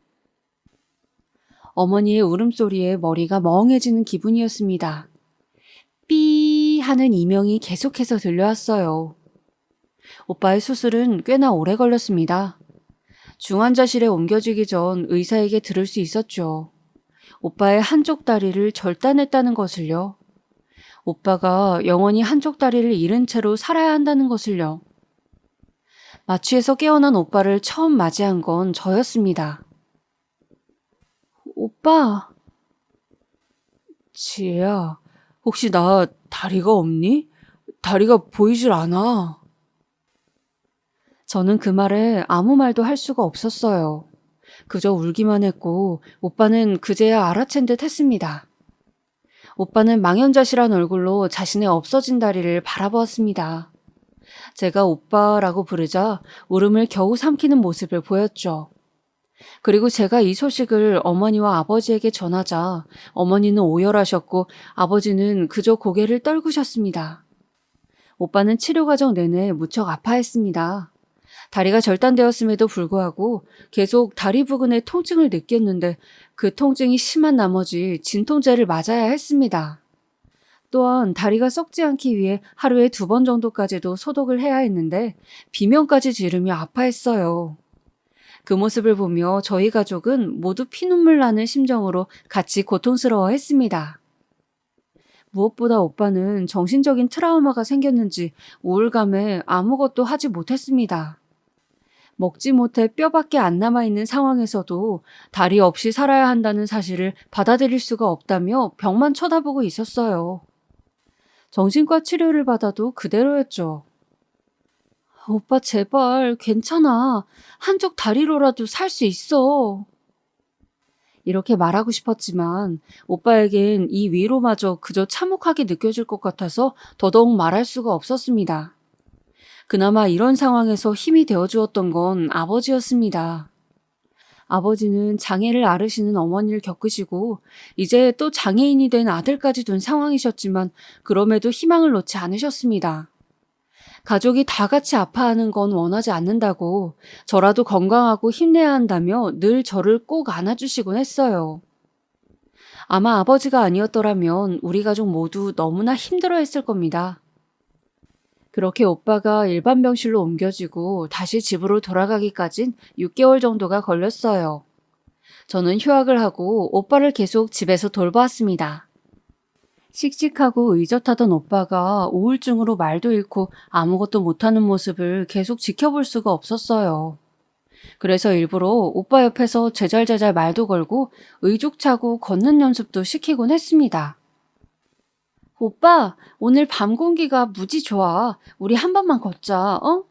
어머니의 울음소리에 머리가 멍해지는 기분이었습니다. 삐 하는 이명이 계속해서 들려왔어요. 오빠의 수술은 꽤나 오래 걸렸습니다. 중환자실에 옮겨지기 전 의사에게 들을 수 있었죠. 오빠의 한쪽 다리를 절단했다는 것을요. 오빠가 영원히 한쪽 다리를 잃은 채로 살아야 한다는 것을요. 마취에서 깨어난 오빠를 처음 맞이한 건 저였습니다. 오빠, 지혜야, 혹시 나 다리가 없니? 다리가 보이질 않아. 저는 그 말에 아무 말도 할 수가 없었어요. 그저 울기만 했고 오빠는 그제야 알아챈 듯 했습니다. 오빠는 망연자실한 얼굴로 자신의 없어진 다리를 바라보았습니다. 제가 오빠라고 부르자 울음을 겨우 삼키는 모습을 보였죠. 그리고 제가 이 소식을 어머니와 아버지에게 전하자 어머니는 오열하셨고 아버지는 그저 고개를 떨구셨습니다. 오빠는 치료 과정 내내 무척 아파했습니다. 다리가 절단되었음에도 불구하고 계속 다리 부근의 통증을 느꼈는데 그 통증이 심한 나머지 진통제를 맞아야 했습니다. 또한 다리가 썩지 않기 위해 하루에 2번 정도까지도 소독을 해야 했는데 비명까지 지르며 아파했어요. 그 모습을 보며 저희 가족은 모두 피눈물 나는 심정으로 같이 고통스러워했습니다. 무엇보다 오빠는 정신적인 트라우마가 생겼는지 우울감에 아무것도 하지 못했습니다. 먹지 못해 뼈밖에 안 남아있는 상황에서도 다리 없이 살아야 한다는 사실을 받아들일 수가 없다며 벽만 쳐다보고 있었어요. 정신과 치료를 받아도 그대로였죠. 오빠 제발 괜찮아. 한쪽 다리로라도 살 수 있어. 이렇게 말하고 싶었지만 오빠에겐 이 위로마저 그저 참혹하게 느껴질 것 같아서 더더욱 말할 수가 없었습니다. 그나마 이런 상황에서 힘이 되어주었던 건 아버지였습니다. 아버지는 장애를 앓으시는 어머니를 겪으시고 이제 또 장애인이 된 아들까지 둔 상황이셨지만 그럼에도 희망을 놓지 않으셨습니다. 가족이 다 같이 아파하는 건 원하지 않는다고 저라도 건강하고 힘내야 한다며 늘 저를 꼭 안아주시곤 했어요. 아마 아버지가 아니었더라면 우리 가족 모두 너무나 힘들어했을 겁니다. 그렇게 오빠가 일반 병실로 옮겨지고 다시 집으로 돌아가기까진 6개월 정도가 걸렸어요. 저는 휴학을 하고 오빠를 계속 집에서 돌보았습니다. 씩씩하고 의젓하던 오빠가 우울증으로 말도 잃고 아무것도 못하는 모습을 계속 지켜볼 수가 없었어요. 그래서 일부러 오빠 옆에서 제잘제잘 말도 걸고 의족차고 걷는 연습도 시키곤 했습니다. 오빠, 오늘 밤 공기가 무지 좋아. 우리 한 번만 걷자, 어?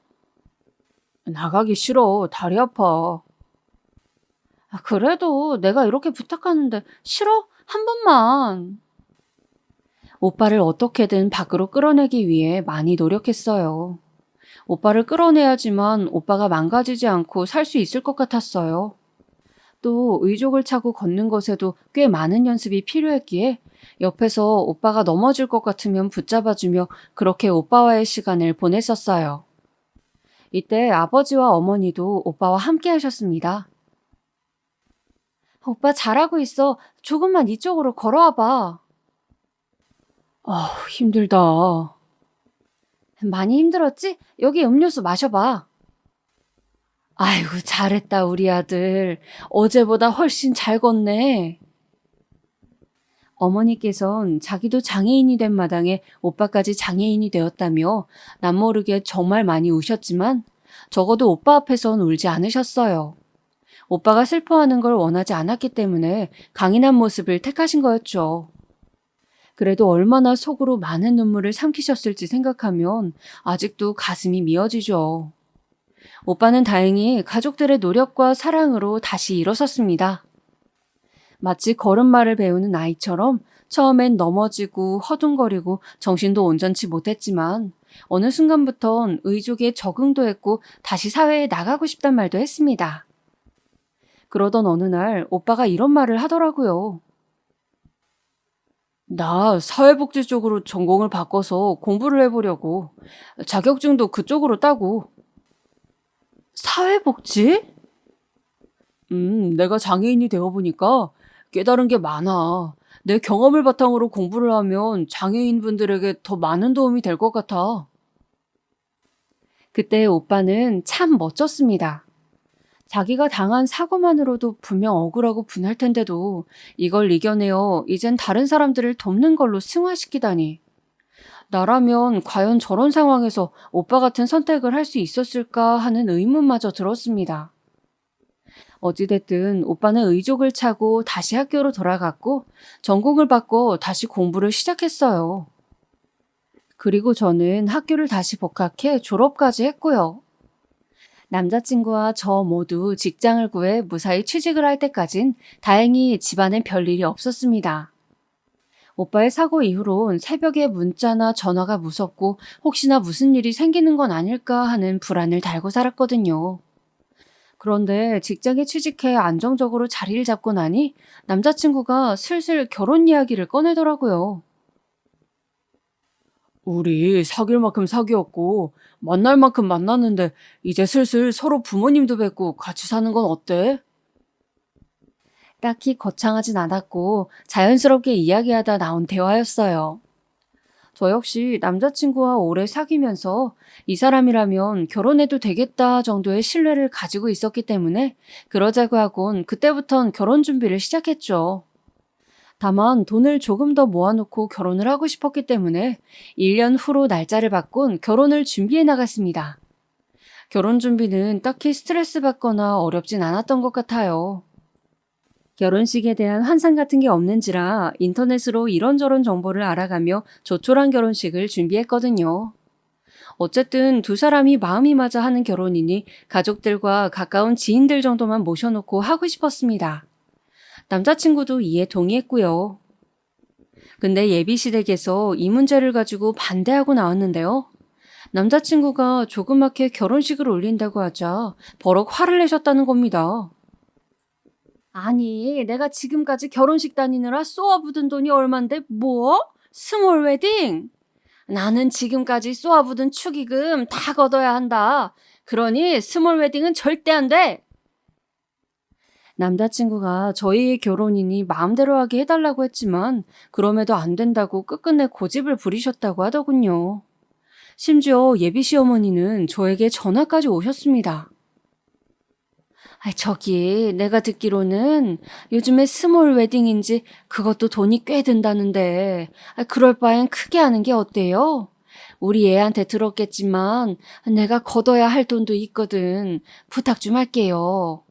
나가기 싫어. 다리 아파. 그래도 내가 이렇게 부탁하는데 싫어? 한 번만. 오빠를 어떻게든 밖으로 끌어내기 위해 많이 노력했어요. 오빠를 끌어내야지만 오빠가 망가지지 않고 살 수 있을 것 같았어요. 또 의족을 차고 걷는 것에도 꽤 많은 연습이 필요했기에 옆에서 오빠가 넘어질 것 같으면 붙잡아주며 그렇게 오빠와의 시간을 보냈었어요. 이때 아버지와 어머니도 오빠와 함께 하셨습니다. 오빠 잘하고 있어. 조금만 이쪽으로 걸어와봐. 힘들다. 많이 힘들었지? 여기 음료수 마셔봐. 아이고, 잘했다, 우리 아들. 어제보다 훨씬 잘 걷네. 어머니께선 자기도 장애인이 된 마당에 오빠까지 장애인이 되었다며 남모르게 정말 많이 우셨지만 적어도 오빠 앞에선 울지 않으셨어요. 오빠가 슬퍼하는 걸 원하지 않았기 때문에 강인한 모습을 택하신 거였죠. 그래도 얼마나 속으로 많은 눈물을 삼키셨을지 생각하면 아직도 가슴이 미어지죠. 오빠는 다행히 가족들의 노력과 사랑으로 다시 일어섰습니다. 마치 걸음마를 배우는 아이처럼 처음엔 넘어지고 허둥거리고 정신도 온전치 못했지만 어느 순간부턴 의족에 적응도 했고 다시 사회에 나가고 싶단 말도 했습니다. 그러던 어느 날 오빠가 이런 말을 하더라고요. 나 사회복지 쪽으로 전공을 바꿔서 공부를 해보려고. 자격증도 그쪽으로 따고. 사회복지? 내가 장애인이 되어보니까 깨달은 게 많아. 내 경험을 바탕으로 공부를 하면 장애인분들에게 더 많은 도움이 될 것 같아. 그때 오빠는 참 멋졌습니다. 자기가 당한 사고만으로도 분명 억울하고 분할 텐데도 이걸 이겨내어 이젠 다른 사람들을 돕는 걸로 승화시키다니. 나라면 과연 저런 상황에서 오빠 같은 선택을 할 수 있었을까 하는 의문마저 들었습니다. 어찌됐든 오빠는 의족을 차고 다시 학교로 돌아갔고 전공을 바꿔 다시 공부를 시작했어요. 그리고 저는 학교를 다시 복학해 졸업까지 했고요. 남자친구와 저 모두 직장을 구해 무사히 취직을 할 때까진 다행히 집안엔 별일이 없었습니다. 오빠의 사고 이후론 새벽에 문자나 전화가 무섭고 혹시나 무슨 일이 생기는 건 아닐까 하는 불안을 달고 살았거든요. 그런데 직장에 취직해 안정적으로 자리를 잡고 나니 남자친구가 슬슬 결혼 이야기를 꺼내더라고요. 우리 사귈 만큼 사귀었고 만날 만큼 만났는데 이제 슬슬 서로 부모님도 뵙고 같이 사는 건 어때? 딱히 거창하진 않았고 자연스럽게 이야기하다 나온 대화였어요. 저 역시 남자친구와 오래 사귀면서 이 사람이라면 결혼해도 되겠다 정도의 신뢰를 가지고 있었기 때문에 그러자고 하곤 그때부턴 결혼 준비를 시작했죠. 다만 돈을 조금 더 모아놓고 결혼을 하고 싶었기 때문에 1년 후로 날짜를 바꾼 결혼을 준비해 나갔습니다. 결혼 준비는 딱히 스트레스 받거나 어렵진 않았던 것 같아요. 결혼식에 대한 환상 같은 게 없는지라 인터넷으로 이런저런 정보를 알아가며 조촐한 결혼식을 준비했거든요. 어쨌든 두 사람이 마음이 맞아 하는 결혼이니 가족들과 가까운 지인들 정도만 모셔놓고 하고 싶었습니다. 남자친구도 이에 동의했고요. 근데 예비시댁에서 이 문제를 가지고 반대하고 나왔는데요. 남자친구가 조그맣게 결혼식을 올린다고 하자 버럭 화를 내셨다는 겁니다. 아니, 내가 지금까지 결혼식 다니느라 쏘아부은 돈이 얼만데 뭐? 스몰 웨딩? 나는 지금까지 쏘아부은 축의금 다 걷어야 한다. 그러니 스몰 웨딩은 절대 안 돼. 남자친구가 저희의 결혼이니 마음대로 하게 해달라고 했지만 그럼에도 안 된다고 끝끝내 고집을 부리셨다고 하더군요. 심지어 예비 시어머니는 저에게 전화까지 오셨습니다. 저기 내가 듣기로는 요즘에 스몰 웨딩인지 그것도 돈이 꽤 든다는데 그럴 바엔 크게 하는 게 어때요? 우리 애한테 들었겠지만 내가 걷어야 할 돈도 있거든. 부탁 좀 할게요.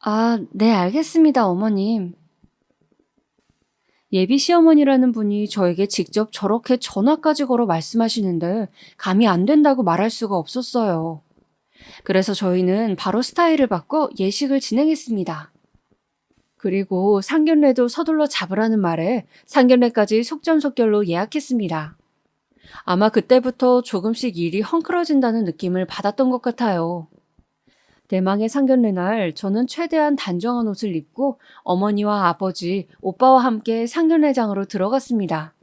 아, 네, 알겠습니다, 어머님. 예비 시어머니라는 분이 저에게 직접 저렇게 전화까지 걸어 말씀하시는데 감이 안 된다고 말할 수가 없었어요. 그래서 저희는 바로 스타일을 바꿔 예식을 진행했습니다. 그리고 상견례도 서둘러 잡으라는 말에 상견례까지 속전속결로 예약했습니다. 아마 그때부터 조금씩 일이 헝클어진다는 느낌을 받았던 것 같아요. 대망의 상견례 날 저는 최대한 단정한 옷을 입고 어머니와 아버지, 오빠와 함께 상견례장으로 들어갔습니다.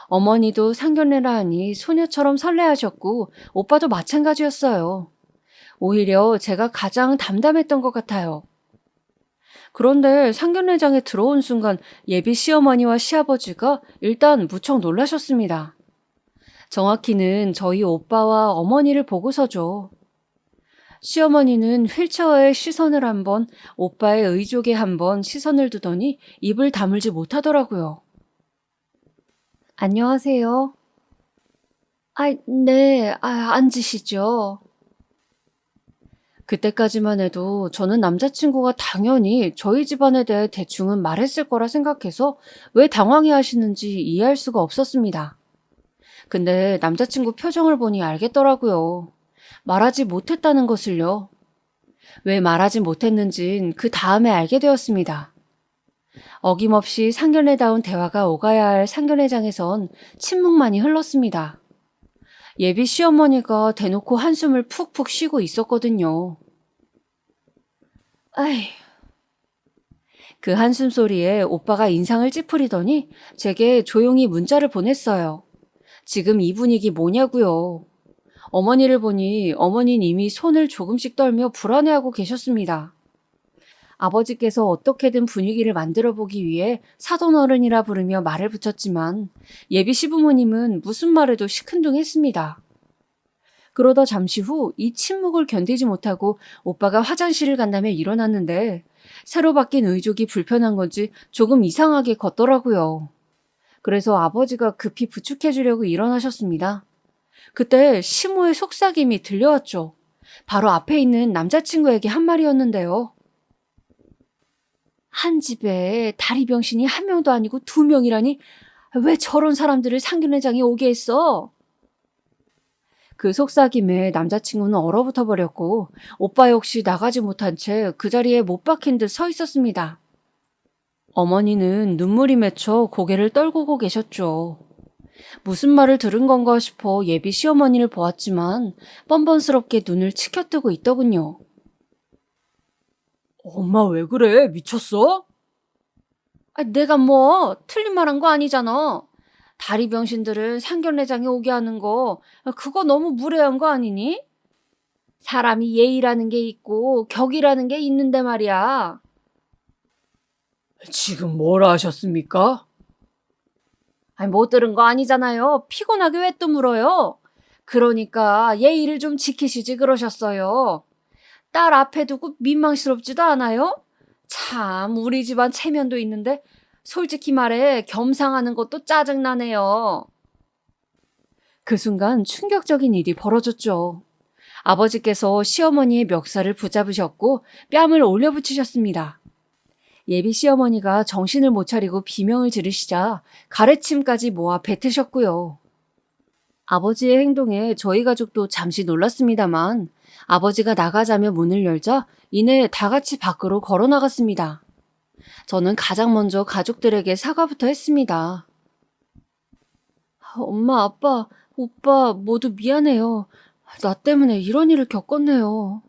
어머니도 상견례라 하니 소녀처럼 설레하셨고 오빠도 마찬가지였어요. 오히려 제가 가장 담담했던 것 같아요. 그런데 상견례장에 들어온 순간 예비 시어머니와 시아버지가 일단 무척 놀라셨습니다. 정확히는 저희 오빠와 어머니를 보고서죠. 시어머니는 휠체어에 시선을 한 번, 오빠의 의족에 한 번 시선을 두더니 입을 다물지 못하더라고요. 안녕하세요. 네, 앉으시죠. 그때까지만 해도 저는 남자친구가 당연히 저희 집안에 대해 대충은 말했을 거라 생각해서 왜 당황해 하시는지 이해할 수가 없었습니다. 근데 남자친구 표정을 보니 알겠더라고요. 말하지 못했다는 것을요. 왜 말하지 못했는진 그 다음에 알게 되었습니다. 어김없이 상견례다운 대화가 오가야 할 상견례장에선 침묵만이 흘렀습니다. 예비 시어머니가 대놓고 한숨을 푹푹 쉬고 있었거든요. 그 한숨 소리에 오빠가 인상을 찌푸리더니 제게 조용히 문자를 보냈어요. 지금 이 분위기 뭐냐고요. 어머니를 보니 어머니는 이미 손을 조금씩 떨며 불안해하고 계셨습니다. 아버지께서 어떻게든 분위기를 만들어 보기 위해 사돈어른이라 부르며 말을 붙였지만 예비 시부모님은 무슨 말에도 시큰둥했습니다. 그러다 잠시 후 이 침묵을 견디지 못하고 오빠가 화장실을 간다며 일어났는데 새로 바뀐 의족이 불편한 건지 조금 이상하게 걷더라고요. 그래서 아버지가 급히 부축해 주려고 일어나셨습니다. 그때 시모의 속삭임이 들려왔죠. 바로 앞에 있는 남자친구에게 한 말이었는데요. 한 집에 다리병신이 한 명도 아니고 두 명이라니 왜 저런 사람들을 상견례장에 오게 했어? 그 속삭임에 남자친구는 얼어붙어 버렸고 오빠 역시 나가지 못한 채 그 자리에 못 박힌 듯 서 있었습니다. 어머니는 눈물이 맺혀 고개를 떨구고 계셨죠. 무슨 말을 들은 건가 싶어 예비 시어머니를 보았지만 뻔뻔스럽게 눈을 치켜뜨고 있더군요. 엄마 왜 그래? 미쳤어? 내가 뭐 틀린 말 한 거 아니잖아. 다리 병신들을 상견례장에 오게 하는 거 그거 너무 무례한 거 아니니? 사람이 예의라는 게 있고 격이라는 게 있는데 말이야. 지금 뭐라 하셨습니까? 못 들은 거 아니잖아요. 피곤하게 왜 또 물어요? 그러니까 예의를 좀 지키시지 그러셨어요. 딸 앞에 두고 민망스럽지도 않아요? 참 우리 집안 체면도 있는데 솔직히 말해 겸상하는 것도 짜증나네요. 그 순간 충격적인 일이 벌어졌죠. 아버지께서 시어머니의 멱살을 붙잡으셨고 뺨을 올려붙이셨습니다. 예비 시어머니가 정신을 못 차리고 비명을 지르시자 가래침까지 모아 뱉으셨고요. 아버지의 행동에 저희 가족도 잠시 놀랐습니다만 아버지가 나가자며 문을 열자 이내 다 같이 밖으로 걸어 나갔습니다. 저는 가장 먼저 가족들에게 사과부터 했습니다. 엄마, 아빠, 오빠 모두 미안해요. 나 때문에 이런 일을 겪었네요.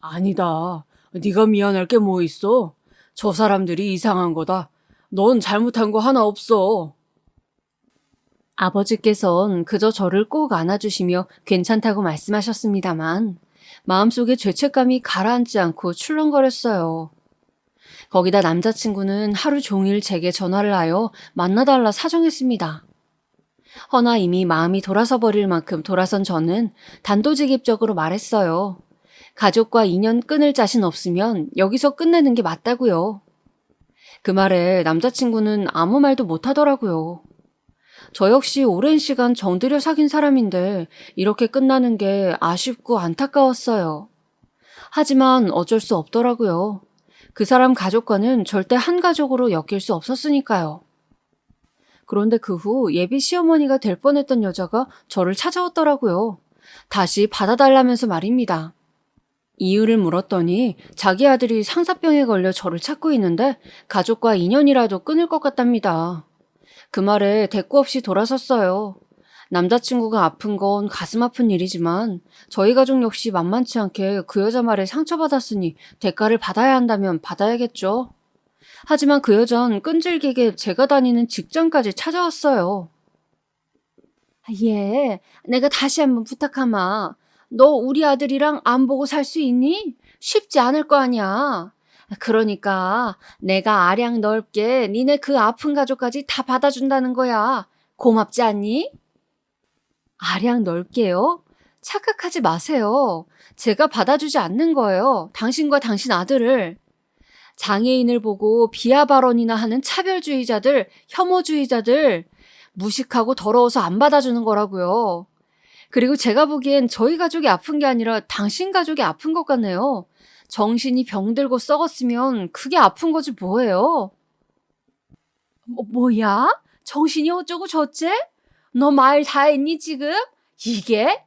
아니다. 네가 미안할 게 뭐 있어? 저 사람들이 이상한 거다. 넌 잘못한 거 하나 없어. 아버지께선 그저 저를 꼭 안아주시며 괜찮다고 말씀하셨습니다만 마음속에 죄책감이 가라앉지 않고 출렁거렸어요. 거기다 남자친구는 하루 종일 제게 전화를 하여 만나달라 사정했습니다. 허나 이미 마음이 돌아서 버릴 만큼 돌아선 저는 단도직입적으로 말했어요. 가족과 인연 끊을 자신 없으면 여기서 끝내는 게 맞다고요. 그 말에 남자친구는 아무 말도 못하더라고요. 저 역시 오랜 시간 정들여 사귄 사람인데 이렇게 끝나는 게 아쉽고 안타까웠어요. 하지만 어쩔 수 없더라고요. 그 사람 가족과는 절대 한 가족으로 엮일 수 없었으니까요. 그런데 그 후 예비 시어머니가 될 뻔했던 여자가 저를 찾아왔더라고요. 다시 받아달라면서 말입니다. 이유를 물었더니 자기 아들이 상사병에 걸려 저를 찾고 있는데 가족과 인연이라도 끊을 것 같답니다. 그 말에 대꾸 없이 돌아섰어요. 남자친구가 아픈 건 가슴 아픈 일이지만 저희 가족 역시 만만치 않게 그 여자 말에 상처받았으니 대가를 받아야 한다면 받아야겠죠. 하지만 그 여잔 끈질기게 제가 다니는 직장까지 찾아왔어요. 예, 내가 다시 한번 부탁하마. 너 우리 아들이랑 안 보고 살 수 있니? 쉽지 않을 거 아니야. 그러니까 내가 아량 넓게 니네 그 아픈 가족까지 다 받아준다는 거야. 고맙지 않니? 아량 넓게요? 착각하지 마세요. 제가 받아주지 않는 거예요. 당신과 당신 아들을. 장애인을 보고 비하 발언이나 하는 차별주의자들, 혐오주의자들, 무식하고 더러워서 안 받아주는 거라고요. 그리고 제가 보기엔 저희 가족이 아픈 게 아니라 당신 가족이 아픈 것 같네요. 정신이 병들고 썩었으면 그게 아픈 거지 뭐예요? 뭐야? 정신이 어쩌고 저째? 너 말 다 했니 지금? 이게?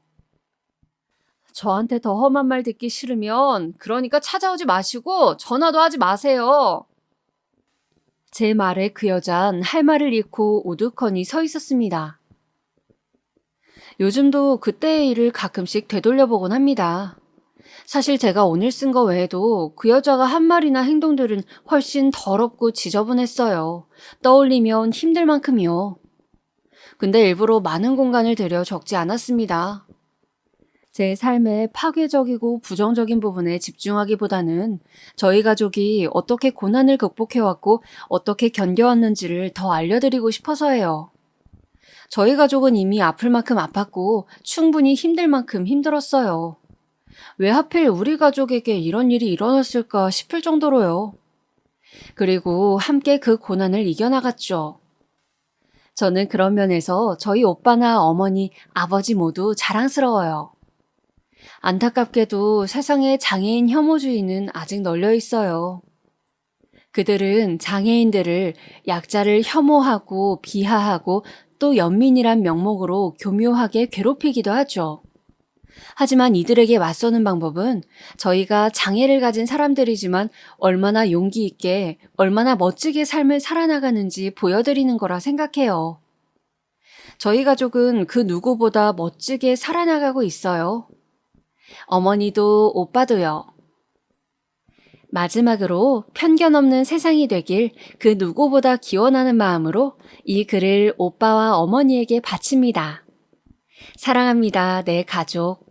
저한테 더 험한 말 듣기 싫으면 그러니까 찾아오지 마시고 전화도 하지 마세요. 제 말에 그 여잔 할 말을 잃고 우두커니 서 있었습니다. 요즘도 그때의 일을 가끔씩 되돌려보곤 합니다. 사실 제가 오늘 쓴 거 외에도 그 여자가 한 말이나 행동들은 훨씬 더럽고 지저분했어요. 떠올리면 힘들 만큼이요. 근데 일부러 많은 공간을 들여 적지 않았습니다. 제 삶의 파괴적이고 부정적인 부분에 집중하기보다는 저희 가족이 어떻게 고난을 극복해왔고 어떻게 견뎌왔는지를 더 알려드리고 싶어서예요. 저희 가족은 이미 아플 만큼 아팠고 충분히 힘들 만큼 힘들었어요. 왜 하필 우리 가족에게 이런 일이 일어났을까 싶을 정도로요. 그리고 함께 그 고난을 이겨나갔죠. 저는 그런 면에서 저희 오빠나 어머니, 아버지 모두 자랑스러워요. 안타깝게도 세상에 장애인 혐오주의는 아직 널려 있어요. 그들은 장애인들을 약자를 혐오하고 비하하고 또 연민이란 명목으로 교묘하게 괴롭히기도 하죠. 하지만 이들에게 맞서는 방법은 저희가 장애를 가진 사람들이지만 얼마나 용기 있게, 얼마나 멋지게 삶을 살아나가는지 보여드리는 거라 생각해요. 저희 가족은 그 누구보다 멋지게 살아나가고 있어요. 어머니도 오빠도요. 마지막으로 편견 없는 세상이 되길 그 누구보다 기원하는 마음으로 이 글을 오빠와 어머니에게 바칩니다. 사랑합니다, 내 가족.